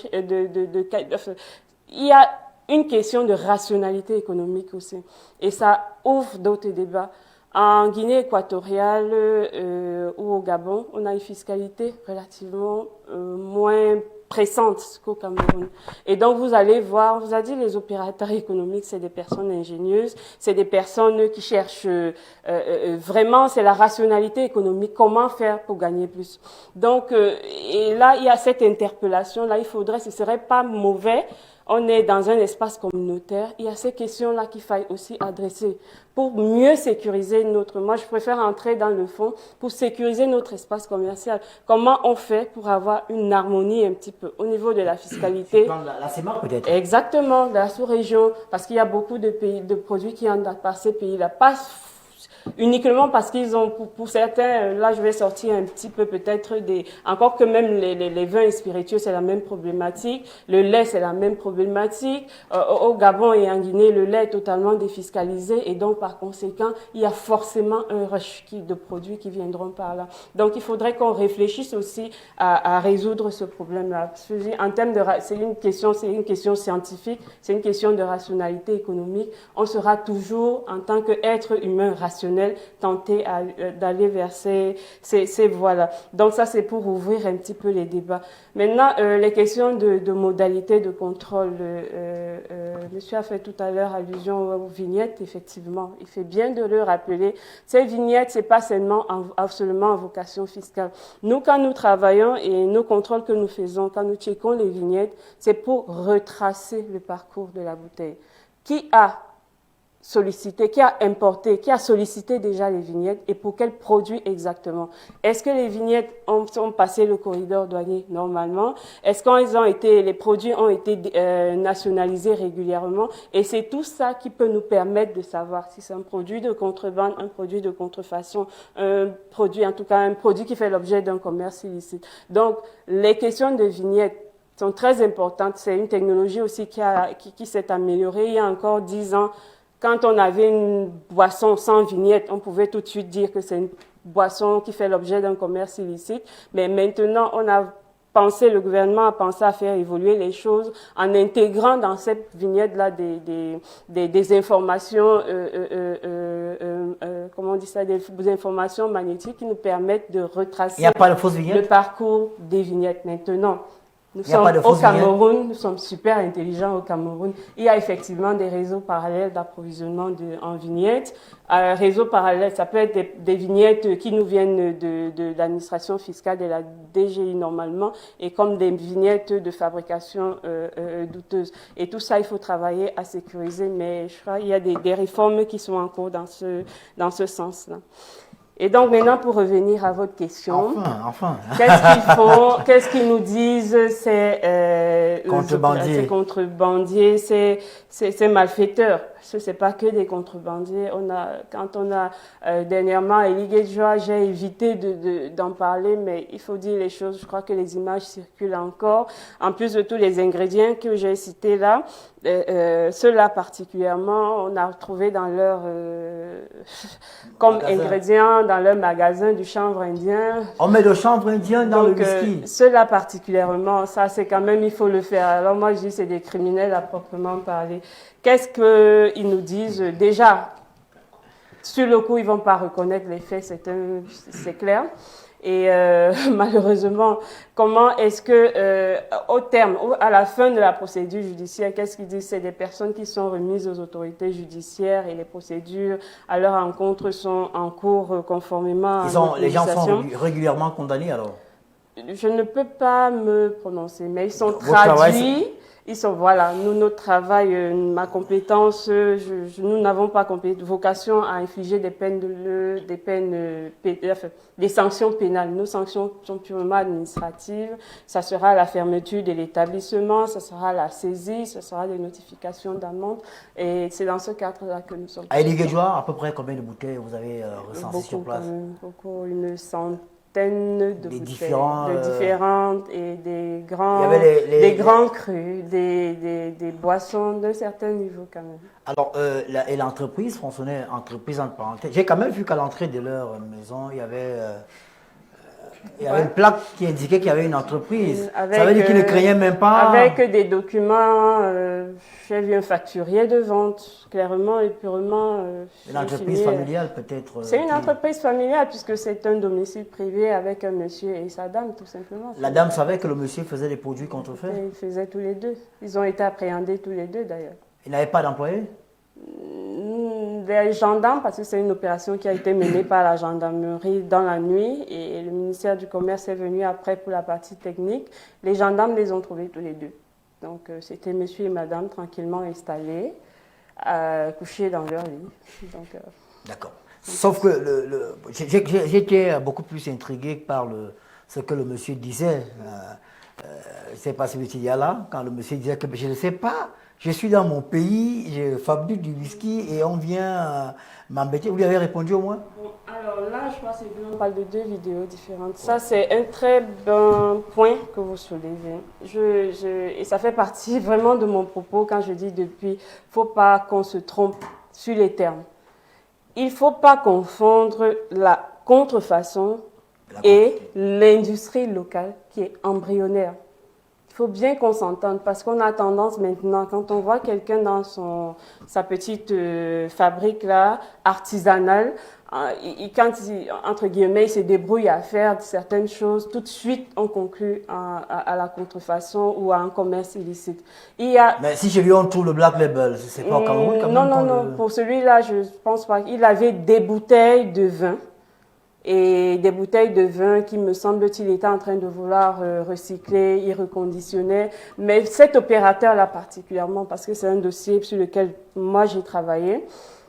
I: il y a une question de rationalité économique aussi. Et ça ouvre d'autres débats. En Guinée équatoriale ou au Gabon, on a une fiscalité relativement moins pressante qu'au Cameroun. Et donc, vous allez voir, on vous a dit, les opérateurs économiques, c'est des personnes ingénieuses, c'est des personnes qui cherchent vraiment, c'est la rationalité économique, comment faire pour gagner plus. Donc, et là, il y a cette interpellation-là, ce serait pas mauvais. On est dans un espace communautaire. Il y a ces questions-là qu'il faille aussi adresser pour mieux sécuriser moi, je préfère entrer dans le fond pour sécuriser notre espace commercial. Comment on fait pour avoir une harmonie un petit peu au niveau de la fiscalité?
K: La CEMAR peut-être.
I: Exactement, de la sous-région, parce qu'il y a beaucoup de produits qui entrent par ces pays-là. Pas uniquement parce qu'ils ont, pour certains, là je vais sortir un petit peu peut-être encore que même les vins spiritueux c'est la même problématique, le lait c'est la même problématique, au Gabon et en Guinée le lait est totalement défiscalisé et donc par conséquent il y a forcément un rush de produits qui viendront par là. Donc il faudrait qu'on réfléchisse aussi à résoudre ce problème-là. En termes de, c'est une question scientifique, c'est une question de rationalité économique. On sera toujours en tant qu'être humain rationnel tenter d'aller vers ces voies-là. Donc ça, c'est pour ouvrir un petit peu les débats. Maintenant, les questions de modalités de contrôle. Monsieur a fait tout à l'heure allusion aux vignettes, effectivement. Il fait bien de le rappeler. Ces vignettes, c'est pas seulement absolument en vocation fiscale. Nous, quand nous travaillons et nos contrôles que nous faisons, quand nous checkons les vignettes, c'est pour retracer le parcours de la bouteille. Qui a sollicité, qui a importé, qui a sollicité déjà les vignettes et pour quels produits exactement. Est-ce que les vignettes ont passé le corridor douanier normalement? Est-ce que les produits ont été nationalisés régulièrement? Et c'est tout ça qui peut nous permettre de savoir si c'est un produit de contrebande, un produit de contrefaçon, un produit qui fait l'objet d'un commerce illicite. Donc, les questions de vignettes sont très importantes. C'est une technologie aussi qui s'est améliorée. Il y a encore 10 ans, Quand on avait une boisson sans vignette, on pouvait tout de suite dire que c'est une boisson qui fait l'objet d'un commerce illicite. Mais maintenant, le gouvernement a pensé à faire évoluer les choses en intégrant dans cette vignette-là des informations, comment on dit ça, des informations magnétiques qui nous permettent de retracer
K: le
I: parcours des vignettes. Maintenant, nous sommes au Cameroun, nous sommes super intelligents au Cameroun. Il y a effectivement des réseaux parallèles d'approvisionnement en vignettes. Réseaux parallèles, ça peut être des vignettes qui nous viennent de l'administration fiscale de la DGI normalement, et comme des vignettes de fabrication douteuse. Et tout ça, il faut travailler à sécuriser, mais je crois qu'il y a des réformes qui sont en cours dans ce sens-là. Et donc maintenant, pour revenir à votre question, qu'est-ce qu'ils font, qu'est-ce qu'ils nous disent ces contrebandiers, ces malfaiteurs? Ce n'est pas que des contrebandiers. Quand on a dernièrement Elie Guedjoa, j'ai évité d'en parler, mais il faut dire les choses. Je crois que les images circulent encore. En plus de tous les ingrédients que j'ai cités là, ceux-là particulièrement, on a trouvé dans leur comme ingrédients dans leur magasin du chanvre indien.
K: On met le chanvre indien dans le whisky.
I: Ceux-là particulièrement, ça c'est quand même, il faut le faire. Alors moi je dis c'est des criminels à proprement parler. Qu'est-ce qu'ils nous disent? Déjà, sur le coup, ils ne vont pas reconnaître les faits, c'est clair. Et malheureusement, comment est-ce que, au terme, à la fin de la procédure judiciaire, qu'est-ce qu'ils disent? C'est des personnes qui sont remises aux autorités judiciaires et les procédures à leur encontre sont en cours conformément à notre
K: les gens
I: législation.
K: sont régulièrement condamnés alors?
I: Je ne peux pas me prononcer, mais ils sont traduits. Ils sont, voilà, nous, notre travail, ma compétence, nous n'avons pas vocation à infliger des sanctions pénales. Nos sanctions sont purement administratives. Ça sera la fermeture de l'établissement, ça sera la saisie, ça sera des notifications d'amende. Et c'est dans ce cadre-là que nous sommes.
K: À Elie Guedjoa, à peu près combien de bouteilles vous avez recensées sur place?
I: Beaucoup, une centaine de bouteilles, différentes et des grands, des grands crus, des boissons d'un certain niveau quand même.
K: Alors, et l'entreprise fonctionnait, entreprise entre parenthèses. J'ai quand même vu qu'à l'entrée de leur maison, il y avait une plaque qui indiquait qu'il y avait une entreprise. Ça veut dire qu'ils ne craignaient même pas.
I: Avec des documents, j'ai vu un facturier de vente, clairement et purement.
K: Une entreprise familiale peut-être.
I: C'est une entreprise familiale puisque c'est un domicile privé avec un monsieur et sa dame tout simplement.
K: La dame savait que le monsieur faisait des produits contrefaits?
I: Ils faisaient tous les deux. Ils ont été appréhendés tous les deux d'ailleurs.
K: Il n'avait pas d'employés?
I: Des gendarmes, parce que c'est une opération qui a été menée par la gendarmerie dans la nuit et le ministère du Commerce est venu après pour la partie technique. Les gendarmes les ont trouvés tous les deux. Donc c'était monsieur et madame tranquillement installés, couchés dans leur lit.
K: D'accord. Sauf que j'étais beaucoup plus intrigué par ce que le monsieur disait. Je ne sais pas si vous étiez là, quand le monsieur disait que je ne sais pas. Je suis dans mon pays, je fabrique du whisky et on vient m'embêter. Vous lui avez répondu au moins?
I: Alors là, je crois que on parle de deux vidéos différentes. Ça, c'est un très bon point que vous soulevez. Et ça fait partie vraiment de mon propos quand je dis depuis, il ne faut pas qu'on se trompe sur les termes. Il ne faut pas confondre la contrefaçon et l'industrie locale qui est embryonnaire. Il faut bien qu'on s'entende parce qu'on a tendance maintenant, quand on voit quelqu'un dans sa petite fabrique là, artisanale, quand entre guillemets, il se débrouille à faire certaines choses, tout de suite on conclut à la contrefaçon ou à un commerce illicite.
K: Mais si chez lui on trouve le Black Label, c'est pas au Cameroun quand même?
I: Non, pour celui-là, je pense pas. Il avait des bouteilles de vin. Et des bouteilles de vin qui, me semble-t-il, étaient en train de vouloir recycler, y reconditionner. Mais cet opérateur-là particulièrement, parce que c'est un dossier sur lequel moi j'ai travaillé,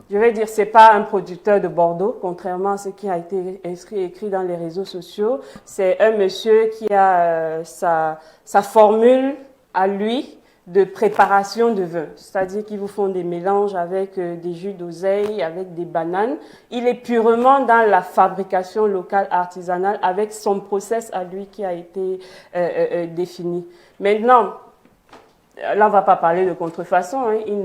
I: je vais dire, c'est pas un producteur de Bordeaux, contrairement à ce qui a été écrit dans les réseaux sociaux. C'est un monsieur qui a sa formule à lui de préparation de vin, c'est-à-dire qu'ils vous font des mélanges avec des jus d'oseille, avec des bananes. Il est purement dans la fabrication locale artisanale avec son process à lui qui a été défini. Maintenant, là, on ne va pas parler de contrefaçon. Hein. Il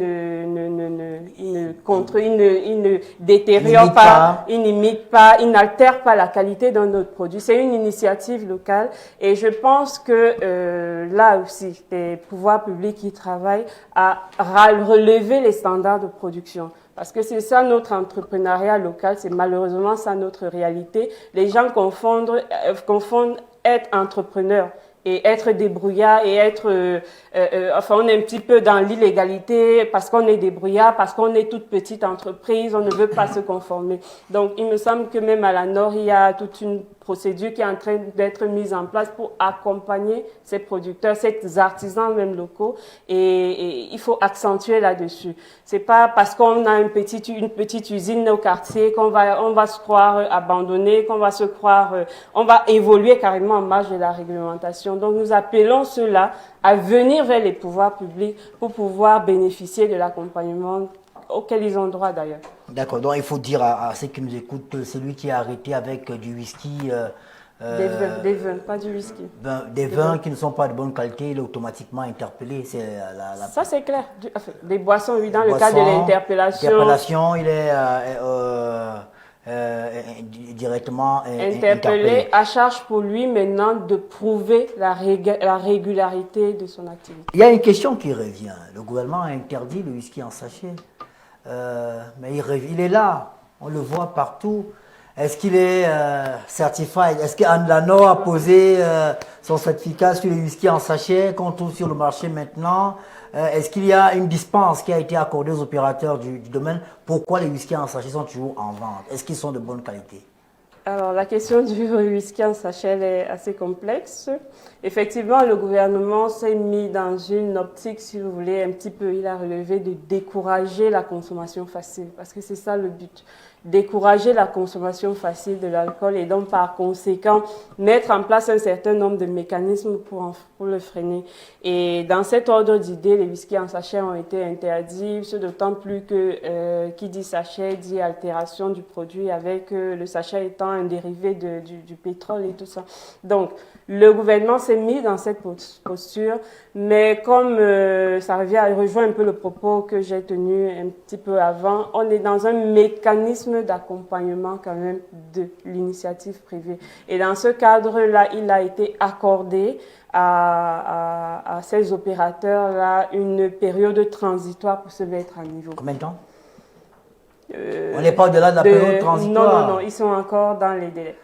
I: ne détériore pas, il n'imite pas, il n'altère pas la qualité d'un autre produit. C'est une initiative locale et je pense que là aussi, les pouvoirs publics qui travaillent à relever les standards de production. Parce que c'est ça notre entrepreneuriat local, c'est malheureusement ça notre réalité. Les gens confondent être entrepreneur et être débrouillard et être, enfin on est un petit peu dans l'illégalité parce qu'on est débrouillard, parce qu'on est toute petite entreprise, on ne veut pas se conformer. Donc il me semble que même à la Nord, il y a toute une procédure qui est en train d'être mise en place pour accompagner ces producteurs, ces artisans même locaux et il faut accentuer là-dessus. C'est pas parce qu'on a une petite usine au quartier qu'on va se croire abandonné, qu'on va se croire, on va évoluer carrément en marge de la réglementation. Donc nous appelons ceux-là à venir vers les pouvoirs publics pour pouvoir bénéficier de l'accompagnement auquel ils ont droit d'ailleurs.
K: D'accord, donc il faut dire à ceux qui nous écoutent que celui qui est arrêté avec du whisky...
I: des vins, pas du whisky.
K: Des vins qui ne sont pas de bonne qualité, il est automatiquement interpellé.
I: Ça c'est clair. Des boissons, oui, dans le cadre de l'interpellation.
K: Il est directement
I: interpellé. À charge pour lui maintenant de prouver la régularité de son activité.
K: Il y a une question qui revient. Le gouvernement a interdit le whisky en sachet. Mais il est là, on le voit partout. Est-ce qu'il est certified? Est-ce que Anlano a posé son certificat sur le whisky en sachet qu'on trouve sur le marché maintenant? Est-ce qu'il y a une dispense qui a été accordée aux opérateurs du domaine? Pourquoi les whiskies en sachet sont toujours en vente? Est-ce qu'ils sont de bonne qualité?
I: Alors, la question du whisky en sachet elle est assez complexe. Effectivement, le gouvernement s'est mis dans une optique, si vous voulez, un petit peu, il a relevé de décourager la consommation facile, parce que c'est ça le but. Décourager la consommation facile de l'alcool et donc par conséquent mettre en place un certain nombre de mécanismes pour le freiner. Et dans cet ordre d'idées, les whiskies en sachet ont été interdits, ce d'autant plus que qui dit sachet dit altération du produit avec le sachet étant un dérivé du pétrole et tout ça. Donc le gouvernement s'est mis dans cette posture, mais comme ça rejoint un peu le propos que j'ai tenu un petit peu avant, on est dans un mécanisme d'accompagnement quand même de l'initiative privée. Et dans ce cadre-là, il a été accordé à ces opérateurs-là une période transitoire pour se mettre à niveau.
K: Combien de temps? On n'est pas au-delà de la période transitoire?
I: Non, ils sont encore dans les délais.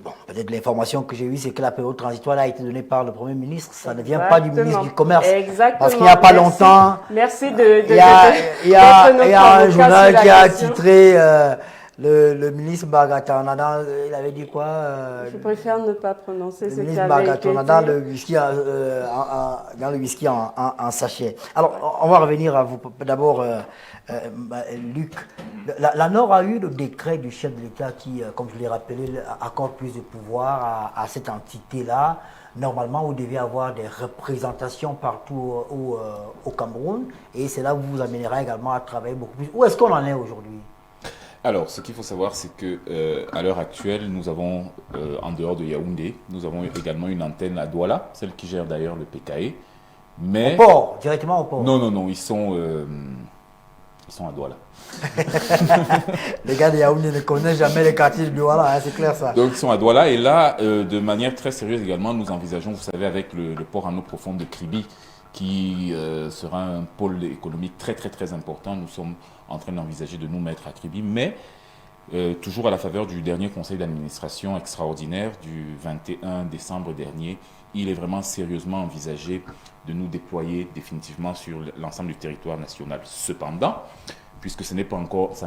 K: Bon, peut-être l'information que j'ai eue, c'est que la période transitoire a été donnée par le Premier ministre. Ça ne vient pas du ministre du Commerce.
I: Exactement.
K: Parce qu'il n'y a pas longtemps,
I: merci
K: il y a un journal qui a titré le ministre Bagatonada, il avait dit quoi
I: Je préfère ne pas prononcer ce
K: qui avait été dit. Dans le whisky en sachet. Alors, on va revenir à vous. D'abord, Luc, la Nord a eu le décret du chef de l'État qui, comme je l'ai rappelé, accorde plus de pouvoir à cette entité-là. Normalement, vous devez avoir des représentations partout au Cameroun. Et c'est là où vous amènerez également à travailler beaucoup plus. Où est-ce qu'on en est aujourd'hui?
O: Alors, ce qu'il faut savoir, c'est que à l'heure actuelle, nous avons, en dehors de Yaoundé, nous avons également une antenne à Douala, celle qui gère d'ailleurs le PKE. Mais...
K: Au port, directement au port?
O: Non, ils sont à Douala.
K: Les gars de Yaoundé ne connaissent jamais les quartiers de Douala, hein, c'est clair ça.
O: Donc ils sont à Douala et là, de manière très sérieuse également, nous envisageons, vous savez, avec le port en eau profonde de Kribi, qui sera un pôle économique très très très important. Nous sommes en train d'envisager de nous mettre à Kribi, mais toujours à la faveur du dernier conseil d'administration extraordinaire du 21 décembre dernier, il est vraiment sérieusement envisagé de nous déployer définitivement sur l'ensemble du territoire national. Cependant, puisque ça n'a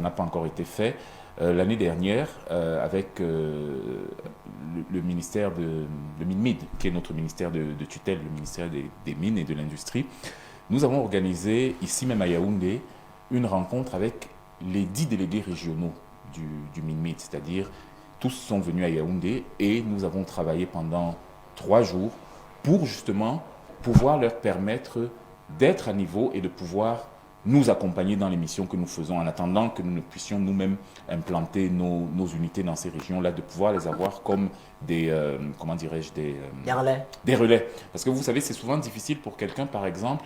O: pas encore été fait, l'année dernière, avec le ministère de MINMID, qui est notre ministère de tutelle, le ministère des Mines et de l'Industrie, nous avons organisé, ici même à Yaoundé, une rencontre avec les 10 délégués régionaux du MINMID, c'est-à-dire tous sont venus à Yaoundé et nous avons travaillé pendant 3 jours pour justement pouvoir leur permettre d'être à niveau et de pouvoir nous accompagner dans les missions que nous faisons en attendant que nous ne puissions nous-mêmes implanter nos unités dans ces régions-là, de pouvoir les avoir comme des, comment dirais-je, des
K: relais.
O: Des relais. Parce que vous savez, c'est souvent difficile pour quelqu'un, par exemple,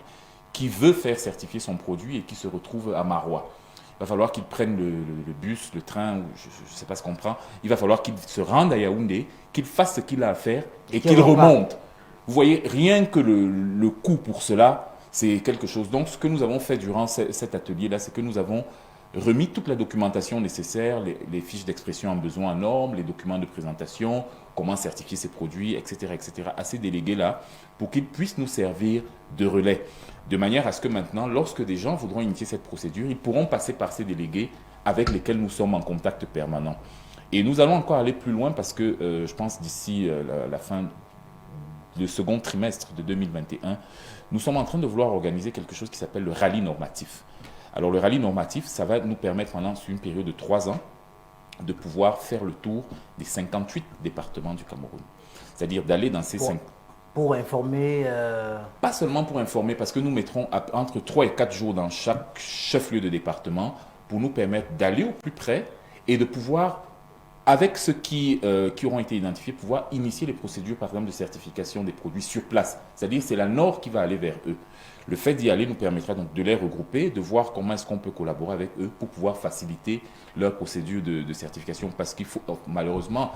O: qui veut faire certifier son produit et qui se retrouve à Marois. Il va falloir qu'il prenne le bus, le train, je ne sais pas ce qu'on prend. Il va falloir qu'il se rende à Yaoundé, qu'il fasse ce qu'il a à faire et qu'il remonte. Vous voyez, rien que le coût pour cela, c'est quelque chose. Donc, ce que nous avons fait durant cet atelier-là, c'est que nous avons remis toute la documentation nécessaire, les fiches d'expression en besoin en normes, les documents de présentation, comment certifier ces produits, etc., à ces délégués-là, pour qu'ils puissent nous servir de relais. De manière à ce que maintenant, lorsque des gens voudront initier cette procédure, ils pourront passer par ces délégués avec lesquels nous sommes en contact permanent. Et nous allons encore aller plus loin parce que je pense d'ici la fin du second trimestre de 2021, nous sommes en train de vouloir organiser quelque chose qui s'appelle le rallye normatif. Alors le rallye normatif, ça va nous permettre pendant une période de 3 ans de pouvoir faire le tour des 58 départements du Cameroun. C'est-à-dire d'aller dans ces 5...
K: Pour informer...
O: Pas seulement pour informer, parce que nous mettrons entre 3 et 4 jours dans chaque chef-lieu de département pour nous permettre d'aller au plus près et de pouvoir, avec ceux qui auront été identifiés, pouvoir initier les procédures, par exemple, de certification des produits sur place. C'est-à-dire c'est la Nord qui va aller vers eux. Le fait d'y aller nous permettra donc de les regrouper, de voir comment est-ce qu'on peut collaborer avec eux pour pouvoir faciliter leur procédure de certification. Parce qu'il faut, malheureusement,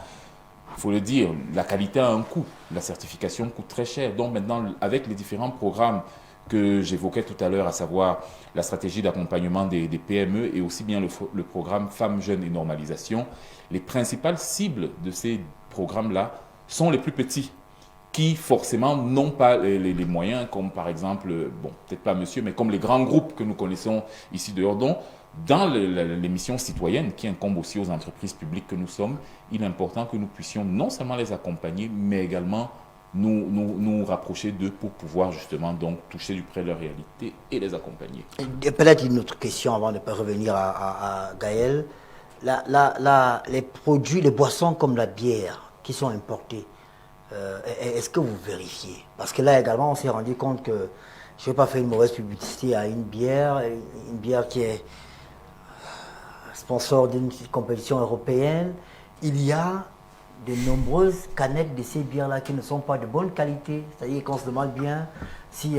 O: il faut le dire, la qualité a un coût. La certification coûte très cher. Donc maintenant, avec les différents programmes que j'évoquais tout à l'heure, à savoir la stratégie d'accompagnement des PME et aussi bien le programme Femmes, Jeunes et Normalisation, les principales cibles de ces programmes-là sont les plus petits, qui forcément n'ont pas les moyens, comme par exemple, bon, peut-être pas monsieur, mais comme les grands groupes que nous connaissons ici de Yordon. Dans les missions citoyennes qui incombent aussi aux entreprises publiques que nous sommes, il est important que nous puissions non seulement les accompagner, mais également nous rapprocher d'eux pour pouvoir justement donc toucher du près leur réalité et les accompagner.
K: Et peut-être une autre question avant de revenir à Gaël. Les produits, les boissons comme la bière qui sont importées, est-ce que vous vérifiez? Parce que là également on s'est rendu compte que, je ne vais pas faire une mauvaise publicité à une bière qui est sponsor d'une compétition européenne, il y a de nombreuses canettes de ces bières-là qui ne sont pas de bonne qualité. C'est-à-dire qu'on se demande bien si,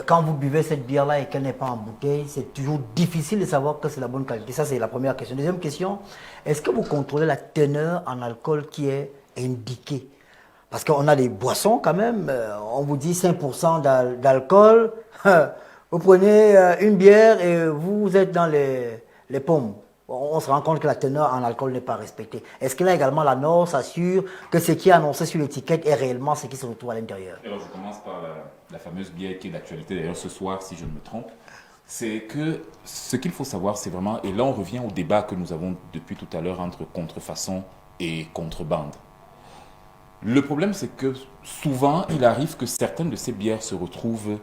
K: quand vous buvez cette bière-là et qu'elle n'est pas en bouteille, c'est toujours difficile de savoir que c'est la bonne qualité. Ça, c'est la première question. Deuxième question, est-ce que vous contrôlez la teneur en alcool qui est indiquée? Parce qu'on a des boissons quand même, on vous dit 5% d'alcool, vous prenez une bière et vous êtes dans les pommes. On se rend compte que la teneur en alcool n'est pas respectée. Est-ce que là également la norme s'assure que ce qui est annoncé sur l'étiquette est réellement ce qui se retrouve à l'intérieur?
O: Alors je commence par la fameuse bière qui est d'actualité d'ailleurs ce soir, si je ne me trompe. C'est que ce qu'il faut savoir, c'est vraiment, et là on revient au débat que nous avons depuis tout à l'heure entre contrefaçon et contrebande. Le problème, c'est que souvent, il arrive que certaines de ces bières se retrouvent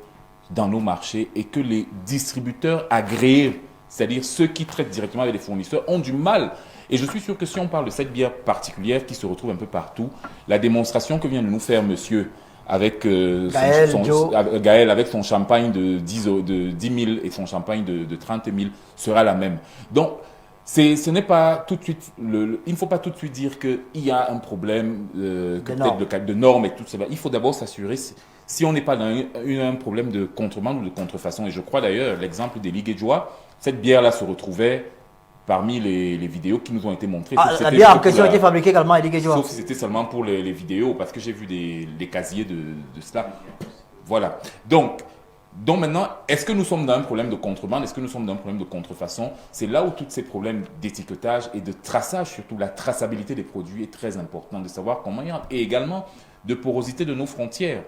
O: dans nos marchés et que les distributeurs agréés, c'est-à-dire ceux qui traitent directement avec les fournisseurs, ont du mal. Et je suis sûr que si on parle de cette bière particulière qui se retrouve un peu partout, la démonstration que vient de nous faire monsieur avec Gaël avec son champagne de 10 000 et son champagne de 30 000 sera la même. Donc, ce n'est pas tout de suite, il ne faut pas tout de suite dire qu'il y a un problème de normes et tout cela. Il faut d'abord s'assurer si on n'est pas dans un problème de contrebande ou de contrefaçon. Et je crois d'ailleurs, l'exemple des Ligues et Joie, cette bière-là se retrouvait parmi les vidéos qui nous ont été montrées.
K: La bière en question a été fabriquée également à Ligues et Joie.
O: Sauf si c'était seulement pour les vidéos, parce que j'ai vu des casiers de cela. Voilà. Donc maintenant, est-ce que nous sommes dans un problème de contrebande? Est-ce que nous sommes dans un problème de contrefaçon? C'est là où tous ces problèmes d'étiquetage et de traçage, surtout la traçabilité des produits, est très important, de savoir comment il y a, et également de porosité de nos frontières.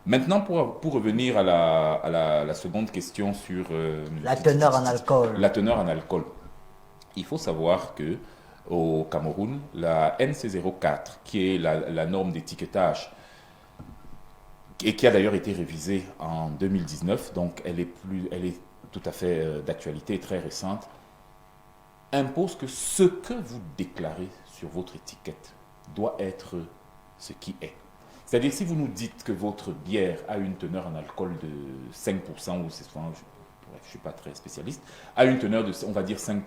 O: Maintenant, pour revenir à la seconde question sur...
K: la teneur en alcool.
O: La teneur en alcool. Il faut savoir que au Cameroun, la NC04, qui est la norme d'étiquetage, et qui a d'ailleurs été révisée en 2019, donc elle est tout à fait d'actualité et très récente, impose que ce que vous déclarez sur votre étiquette doit être ce qui est. C'est-à-dire, si vous nous dites que votre bière a une teneur en alcool de 5%, ou c'est souvent, je bref, je ne suis pas très spécialiste, a une teneur de, on va dire, 5%.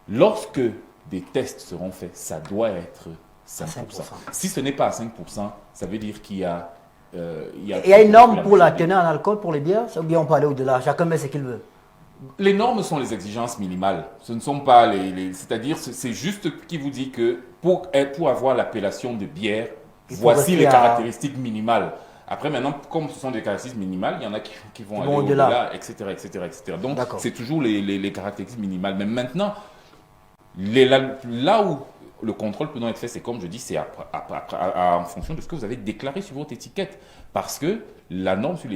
O: Lorsque des tests seront faits, ça doit être 5%. Si ce n'est pas à 5%, ça veut dire qu'il y a...
K: il y a une norme pour la teneur en alcool pour les bières, ou bien on peut aller au-delà, chacun met ce qu'il veut?
O: Les normes sont les exigences minimales. Ce ne sont pas c'est-à-dire, c'est juste qui vous dit que pour avoir l'appellation de bière, voici les caractéristiques minimales. Après, maintenant, comme ce sont des caractéristiques minimales, il y en a qui vont aller au-delà, etc., etc., etc. Donc, c'est toujours les caractéristiques minimales. Mais maintenant, là où le contrôle peut donc être fait, c'est comme je dis, c'est en fonction de ce que vous avez déclaré sur votre étiquette. Parce que la norme sur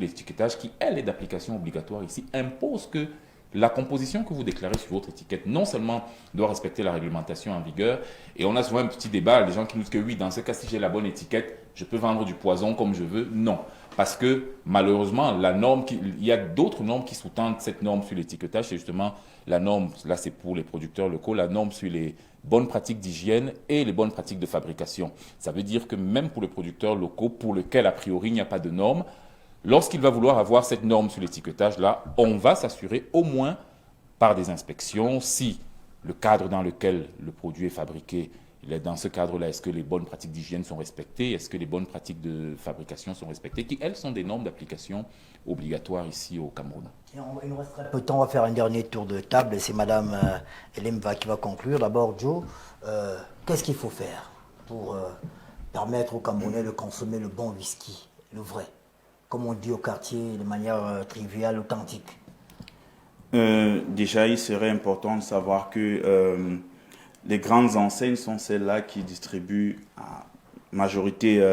O: l'étiquetage, qui elle est d'application obligatoire ici, impose que la composition que vous déclarez sur votre étiquette, non seulement doit respecter la réglementation en vigueur, et on a souvent un petit débat, les gens qui nous disent que oui, dans ce cas, si j'ai la bonne étiquette, je peux vendre du poison comme je veux. Non, parce que malheureusement, il y a d'autres normes qui sous-tendent cette norme sur l'étiquetage, c'est justement la norme, là c'est pour les producteurs locaux, la norme sur les bonnes pratiques d'hygiène et les bonnes pratiques de fabrication. Ça veut dire que même pour les producteurs locaux, pour lesquels a priori il n'y a pas de norme, lorsqu'il va vouloir avoir cette norme sur l'étiquetage-là, on va s'assurer au moins par des inspections si le cadre dans lequel le produit est fabriqué, dans ce cadre-là, est-ce que les bonnes pratiques d'hygiène sont respectées, est-ce que les bonnes pratiques de fabrication sont respectées, qui elles sont des normes d'application obligatoires ici au Cameroun.
K: Il nous reste très peu de temps, on va faire un dernier tour de table, c'est Madame Elemva qui va conclure. D'abord, Joe, qu'est-ce qu'il faut faire pour permettre aux Camerounais de consommer le bon whisky, le vrai, comme on dit au quartier de manière triviale, authentique?
J: Déjà, il serait important de savoir que les grandes enseignes sont celles-là qui distribuent à majorité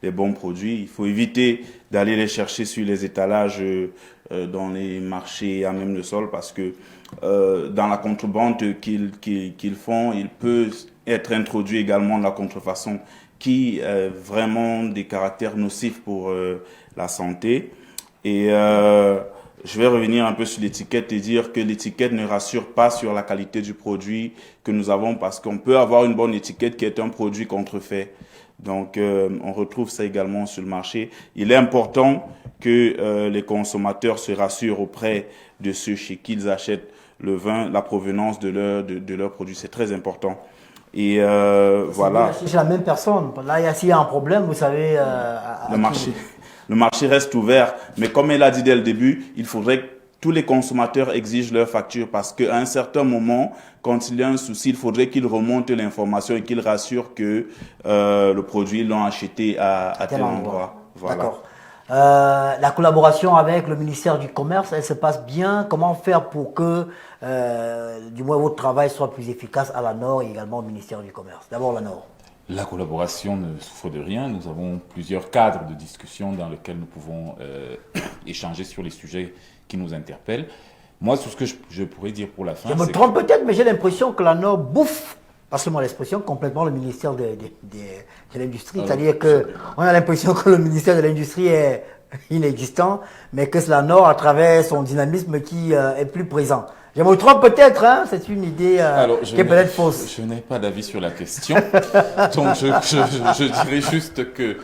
J: les bons produits. Il faut éviter d'aller les chercher sur les étalages dans les marchés à même le sol parce que dans la contrebande qu'ils font, il peut être introduit également de la contrefaçon qui a vraiment des caractères nocifs pour la santé. Et je vais revenir un peu sur l'étiquette et dire que l'étiquette ne rassure pas sur la qualité du produit que nous avons parce qu'on peut avoir une bonne étiquette qui est un produit contrefait. Donc, on retrouve ça également sur le marché. Il est important que les consommateurs se rassurent auprès de ceux chez qui ils achètent le vin, la provenance de leurs produits. C'est très important. Et voilà.
K: C'est la même personne. Là, s'il y a un problème, vous savez...
J: Le marché reste ouvert, mais comme elle a dit dès le début, il faudrait que tous les consommateurs exigent leur facture parce qu'à un certain moment, quand il y a un souci, il faudrait qu'ils remontent l'information et qu'ils rassurent que le produit, ils l'ont acheté à tel endroit. Voilà.
K: D'accord. La collaboration avec le ministère du Commerce, elle se passe bien. Comment faire pour que, du moins, votre travail soit plus efficace à la Nord et également au ministère du Commerce? D'abord la Nord.
O: La collaboration ne souffre de rien. Nous avons plusieurs cadres de discussion dans lesquels nous pouvons échanger sur les sujets qui nous interpellent. Moi, tout ce que je pourrais dire pour la fin...
K: Je me trompe peut-être, mais j'ai l'impression que la Nord bouffe, passez-moi l'expression, complètement le ministère de l'Industrie. C'est-à-dire qu'on a l'impression que le ministère de l'Industrie est inexistant, mais que c'est la Nord, à travers son dynamisme, qui est plus présent. Je me trompe peut-être, hein, c'est une idée qui est peut-être fausse.
O: Je n'ai pas d'avis sur la question. Donc, je dirais juste que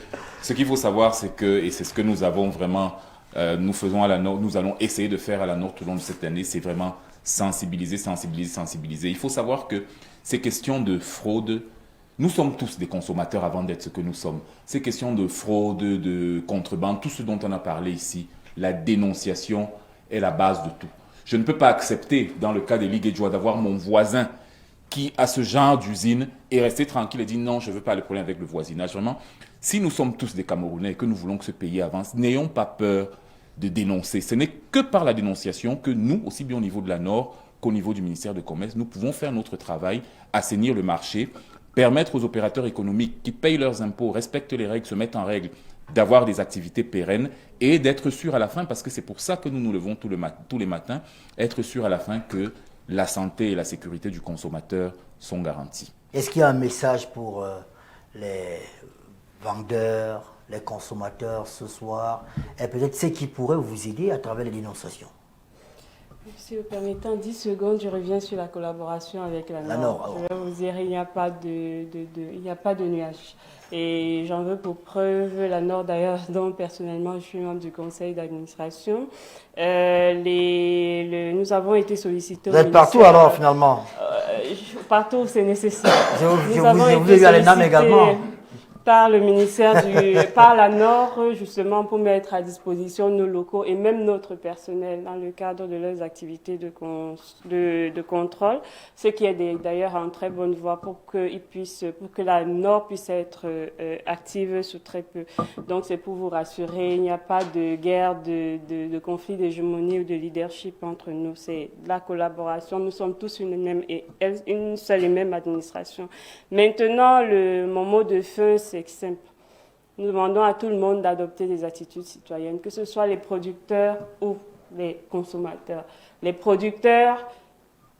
O: ce qu'il faut savoir, c'est que, et c'est ce que nous avons vraiment, nous faisons à la Nord, nous allons essayer de faire à la Nord tout au long de cette année, c'est vraiment sensibiliser. Il faut savoir que ces questions de fraude, nous sommes tous des consommateurs avant d'être ce que nous sommes. Ces questions de fraude, de contrebande, tout ce dont on a parlé ici, la dénonciation est la base de tout. Je ne peux pas accepter, dans le cas des Ligues et Joie, d'avoir mon voisin qui a ce genre d'usine et rester tranquille et dire non, je ne veux pas le problème avec le voisinage. Vraiment, si nous sommes tous des Camerounais et que nous voulons que ce pays avance, n'ayons pas peur de dénoncer. Ce n'est que par la dénonciation que nous, aussi bien au niveau de la Nord qu'au niveau du ministère de Commerce, nous pouvons faire notre travail, assainir le marché, permettre aux opérateurs économiques qui payent leurs impôts, respectent les règles, se mettent en règle, d'avoir des activités pérennes et d'être sûr à la fin, parce que c'est pour ça que nous nous levons tous les matins, être sûr à la fin que la santé et la sécurité du consommateur sont garanties.
K: Est-ce qu'il y a un message pour les vendeurs, les consommateurs ce soir, et peut-être ceux qui pourraient vous aider à travers les dénonciations?
I: Si vous permettez, en 10 secondes, je reviens sur la collaboration avec la Nord. Je vais vous dire, il n'y a pas de nuage. Et j'en veux pour preuve la Nord, d'ailleurs, dont personnellement, je suis membre du conseil d'administration. Nous avons été sollicités.
K: Vous êtes partout alors, finalement?
I: Partout où c'est nécessaire.
K: Vous avez eu à l'ENAM également?
I: Par le ministère par la Nord, justement, pour mettre à disposition nos locaux et même notre personnel dans le cadre de leurs activités de contrôle, ce qui est d'ailleurs en très bonne voie pour que la Nord puisse être active sous très peu. Donc, c'est pour vous rassurer, il n'y a pas de guerre, de conflit d'hégémonie ou de leadership entre nous. C'est de la collaboration. Nous sommes tous une seule et même administration. Maintenant, mon mot de fin, c'est simple. Nous demandons à tout le monde d'adopter des attitudes citoyennes, que ce soit les producteurs ou les consommateurs. Les producteurs,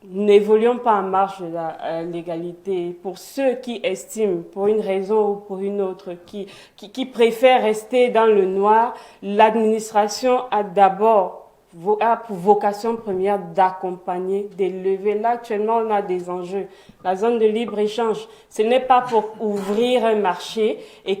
I: n'évoluons pas en marge de la légalité. Pour ceux qui estiment, pour une raison ou pour une autre, qui préfèrent rester dans le noir, l'administration a pour vocation première d'accompagner, d'élever. Là, actuellement, on a des enjeux. La zone de libre-échange, ce n'est pas pour ouvrir un marché et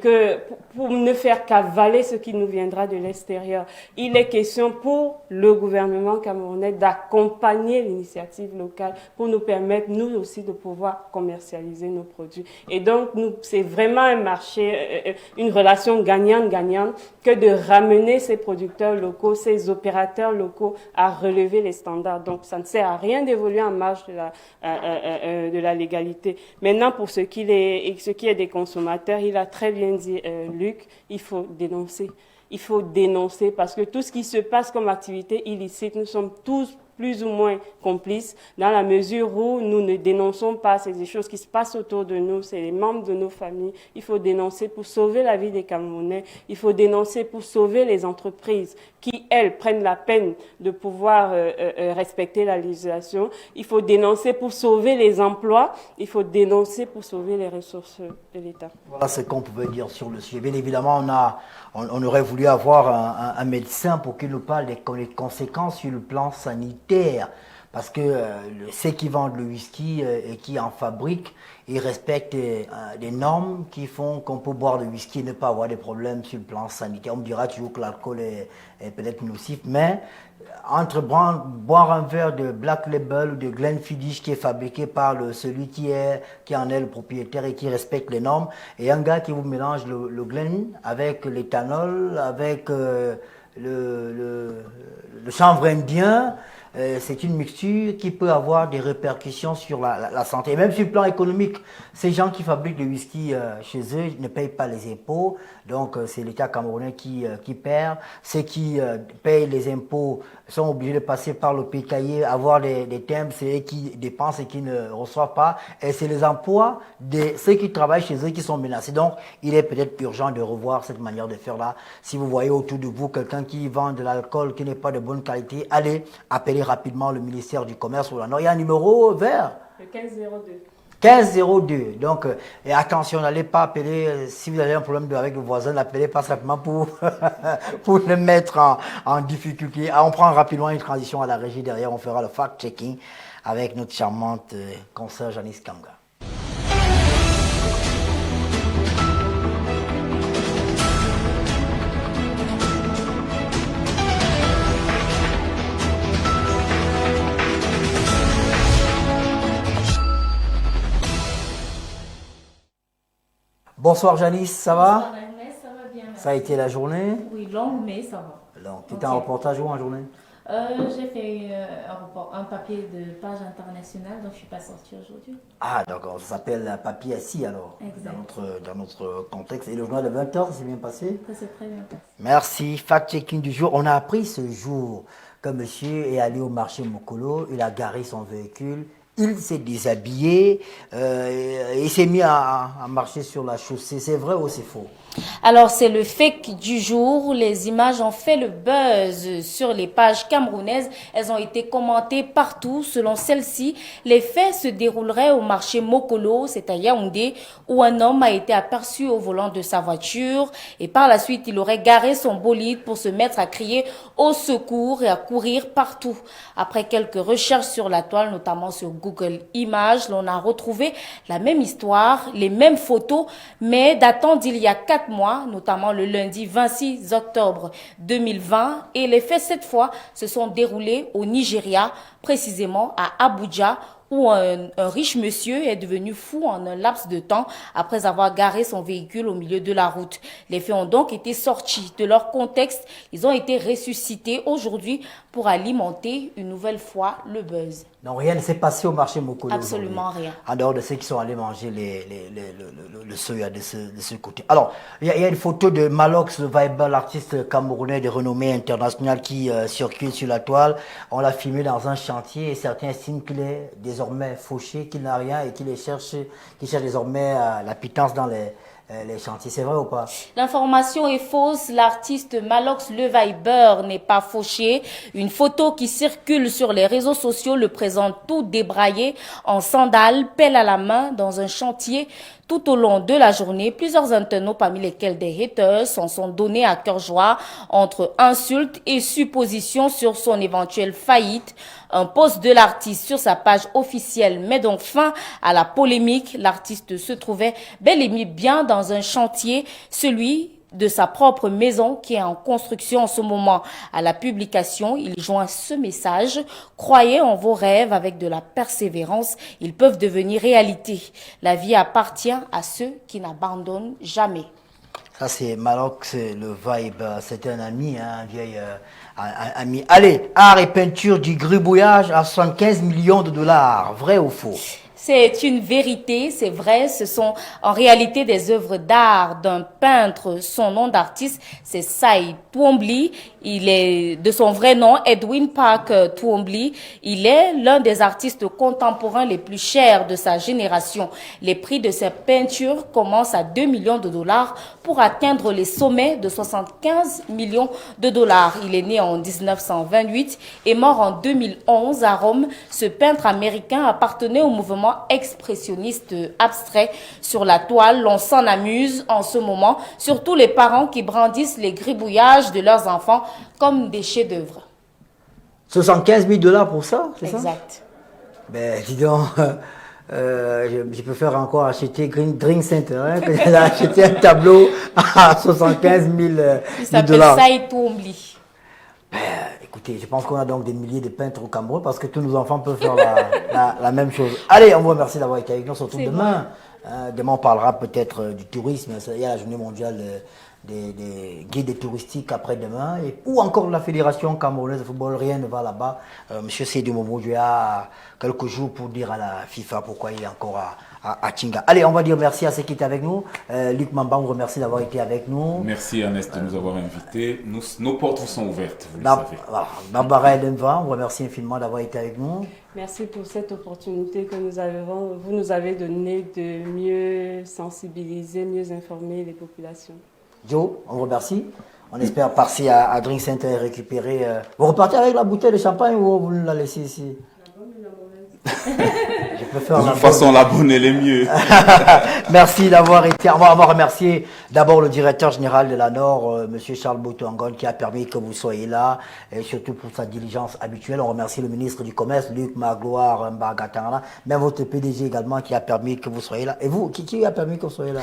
I: pour ne faire qu'avaler ce qui nous viendra de l'extérieur. Il est question pour le gouvernement camerounais d'accompagner l'initiative locale pour nous permettre, nous aussi, de pouvoir commercialiser nos produits. Et donc, c'est vraiment un marché, une relation gagnante-gagnante que de ramener ces producteurs locaux, ces opérateurs locaux à relever les standards. Donc, ça ne sert à rien d'évoluer en marge de la légalité. Maintenant, pour ce qui est des consommateurs, il a très bien dit Luc, il faut dénoncer. Il faut dénoncer parce que tout ce qui se passe comme activité illicite, nous sommes tous plus ou moins complices dans la mesure où nous ne dénonçons pas ces choses qui se passent autour de nous, c'est les membres de nos familles. Il faut dénoncer pour sauver la vie des Camerounais. Il faut dénoncer pour sauver les entreprises qui, elles, prennent la peine de pouvoir respecter la législation. Il faut dénoncer pour sauver les emplois. Il faut dénoncer pour sauver les ressources de l'État.
K: Voilà ce qu'on pouvait dire sur le sujet. Bien évidemment, on aurait voulu avoir un médecin pour qu'il nous parle des conséquences sur le plan sanitaire. Parce que ceux qui vendent le whisky et qui en fabriquent, ils respectent des normes qui font qu'on peut boire le whisky et ne pas avoir des problèmes sur le plan sanitaire. On me dira toujours que l'alcool est peut-être nocif, mais entre boire un verre de Black Label ou de Glenfiddich qui est fabriqué par celui qui en est le propriétaire et qui respecte les normes, et un gars qui vous mélange le Glen avec l'éthanol, avec le chanvre indien, c'est une mixture qui peut avoir des répercussions sur la santé. Et même sur le plan économique, ces gens qui fabriquent le whisky chez eux ne payent pas les impôts. Donc c'est l'État camerounais qui perd. Ceux qui payent les impôts sont obligés de passer par le pécaillé, avoir des timbres, c'est eux qui dépensent et qui ne reçoivent pas. Et c'est les emplois de ceux qui travaillent chez eux qui sont menacés. Donc il est peut-être urgent de revoir cette manière de faire là. Si vous voyez autour de vous quelqu'un qui vend de l'alcool qui n'est pas de bonne qualité, allez appeler rapidement le ministère du Commerce ou la Nord. Il y a un numéro vert.
I: Le 1502.
K: 1502. Donc, et attention, n'allez pas appeler, si vous avez un problème avec le voisin, n'appelez pas simplement pour le mettre en difficulté. On prend rapidement une transition à la régie. Derrière, on fera le fact-checking avec notre charmante consoeur Janice Kanga. Bonsoir Janice, ça va?
A: Bonsoir Ernest, ça va bien.
K: Ça a été la journée?
A: Oui, longue, mais ça va.
K: Tu étais en reportage où en journée?
A: J'ai fait un papier de page internationale, donc je ne suis pas sortie aujourd'hui.
K: Ah d'accord, ça s'appelle papier assis alors, dans notre contexte. Et le journal de 20h, ça s'est bien passé?
A: Ça s'est très bien passé.
K: Merci, fact-checking du jour. On a appris ce jour que monsieur est allé au marché Mokolo, il a garé son véhicule. Il s'est déshabillé, il s'est mis à marcher sur la chaussée. C'est vrai ou c'est faux?
D: Alors, c'est le fake du jour. Les images ont fait le buzz sur les pages camerounaises. Elles ont été commentées partout. Selon celle-ci, les faits se dérouleraient au marché Mokolo, c'est à Yaoundé, où un homme a été aperçu au volant de sa voiture. Et par la suite, il aurait garé son bolide pour se mettre à crier au secours et à courir partout. Après quelques recherches sur la toile, notamment sur Google Images, l'on a retrouvé la même histoire, les mêmes photos, mais datant d'il y a 4 mois, notamment le lundi 26 octobre 2020. Et les faits, cette fois, se sont déroulés au Nigeria, précisément à Abuja, où un riche monsieur est devenu fou en un laps de temps après avoir garé son véhicule au milieu de la route. Les faits ont donc été sortis de leur contexte. Ils ont été ressuscités aujourd'hui pour alimenter une nouvelle fois le buzz.
K: Donc rien ne s'est passé au marché Mokolo.
D: Absolument rien.
K: En dehors de ceux qui sont allés manger le soya de ce côté. Alors, il y a une photo de Malox, le Viber, l'artiste camerounais de renommée internationale qui circule sur la toile. On l'a filmé dans un chantier et certains estiment qu'il est désormais fauché, qu'il n'a rien et qu'il cherche désormais la pitance dans les chantiers. C'est vrai ou pas?
D: L'information est fausse. L'artiste Malox Le Viber n'est pas fauché. Une photo qui circule sur les réseaux sociaux le présente tout débraillé, en sandales, pelle à la main, dans un chantier. Tout au long de la journée, plusieurs internautes, parmi lesquels des haters, s'en sont donnés à cœur joie entre insultes et suppositions sur son éventuelle faillite. Un post de l'artiste sur sa page officielle met donc fin à la polémique. L'artiste se trouvait bel et bien dans un chantier, celui de sa propre maison qui est en construction en ce moment. À la publication, il joint ce message: croyez en vos rêves avec de la persévérance, ils peuvent devenir réalité. La vie appartient à ceux qui n'abandonnent jamais.
K: Ça c'est Malox Le Vibe, c'était un ami, un vieil ami. Allez, art et peinture du gribouillage à 75 millions de dollars, vrai ou faux?
D: C'est une vérité, c'est vrai, ce sont en réalité des œuvres d'art d'un peintre. Son nom d'artiste, c'est Cy Twombly. Il est, de son vrai nom, Edwin Parker Twombly. Il est l'un des artistes contemporains les plus chers de sa génération. Les prix de ses peintures commencent à 2 millions de dollars pour atteindre les sommets de 75 millions de dollars. Il est né en 1928 et mort en 2011 à Rome. Ce peintre américain appartenait au mouvement expressionniste abstrait. Sur la toile, l'on s'en amuse en ce moment, surtout les parents qui brandissent les gribouillages de leurs enfants comme des chefs-d'œuvre.
K: 75 000 dollars pour ça, c'est ça?
D: Exact.
K: Ben, dis donc, je préfère encore acheter Drink Center, hein, que d'acheter un tableau à 75 000 dollars.
D: Il s'appelle Cy Twombly.
K: Ben, écoutez, je pense qu'on a donc des milliers de peintres au Cameroun parce que tous nos enfants peuvent faire la même chose. Allez, on vous remercie d'avoir été avec nous, surtout demain. Demain, on parlera peut-être du tourisme. Il y a la journée mondiale des guides touristiques après-demain, ou encore de la Fédération camerounaise de football. Rien ne va là-bas. Monsieur Seydou Momo, il y a quelques jours pour dire à la FIFA pourquoi il est encore à Tinga. Allez, on va dire merci à ceux qui étaient avec nous. Luc Mamba, on vous remercie d'avoir été avec nous.
O: Merci Ernest de nous avoir invités. Nos portes vous sont ouvertes, vous le savez.
K: Barbara Edenva, on vous remercie infiniment d'avoir été avec nous.
I: Merci pour cette opportunité que vous nous avez donnée de mieux sensibiliser, mieux informer les populations.
K: Joe, on vous remercie. On espère passer à Drink Center et récupérer. Vous repartez avec la bouteille de champagne ou vous la laissez ici?
J: De toute façon, la bonne, elle est mieux.
K: Merci d'avoir été. On va remercier d'abord le directeur général de la Nord, M. Charles Boto-Angon, qui a permis que vous soyez là, et surtout pour sa diligence habituelle. On remercie le ministre du Commerce, Luc Magloire Mbagatana, même votre PDG également, qui a permis que vous soyez là. Et vous, qui a permis que vous soyez là?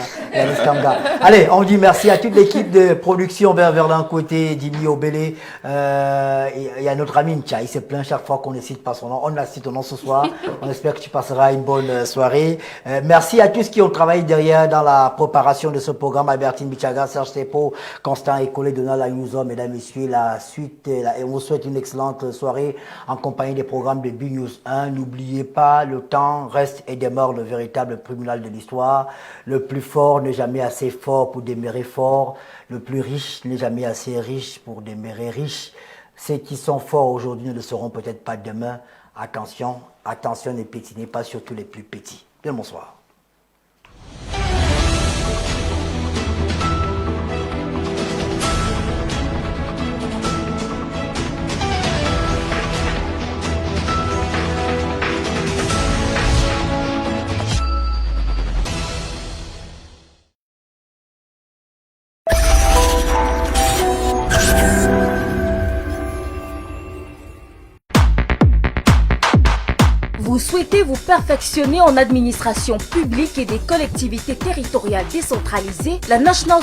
K: Allez, on dit merci à toute l'équipe de production vers d'un côté, Dimi Obélé. Il y a notre ami Ncha, il se plaint chaque fois qu'on ne cite pas son nom. On a cité ton nom ce soir. On espère que tu passeras une bonne soirée. Merci à tous qui ont travaillé derrière dans la préparation de ce programme. Albertine Bichaga, Serge Tepo, Constant Écolé, Donald Ayuso, mesdames et messieurs, la suite. Et on vous souhaite une excellente soirée en compagnie des programmes de B-News 1. N'oubliez pas, le temps reste et demeure le véritable tribunal de l'histoire. Le plus fort n'est jamais assez fort pour demeurer fort. Le plus riche n'est jamais assez riche pour demeurer riche. Ceux qui sont forts aujourd'hui ne le seront peut-être pas demain. Attention, attention, ne pétinez pas, surtout les plus petits. Bien bonsoir.
D: Vous souhaitez vous perfectionner en administration publique et des collectivités territoriales décentralisées? La National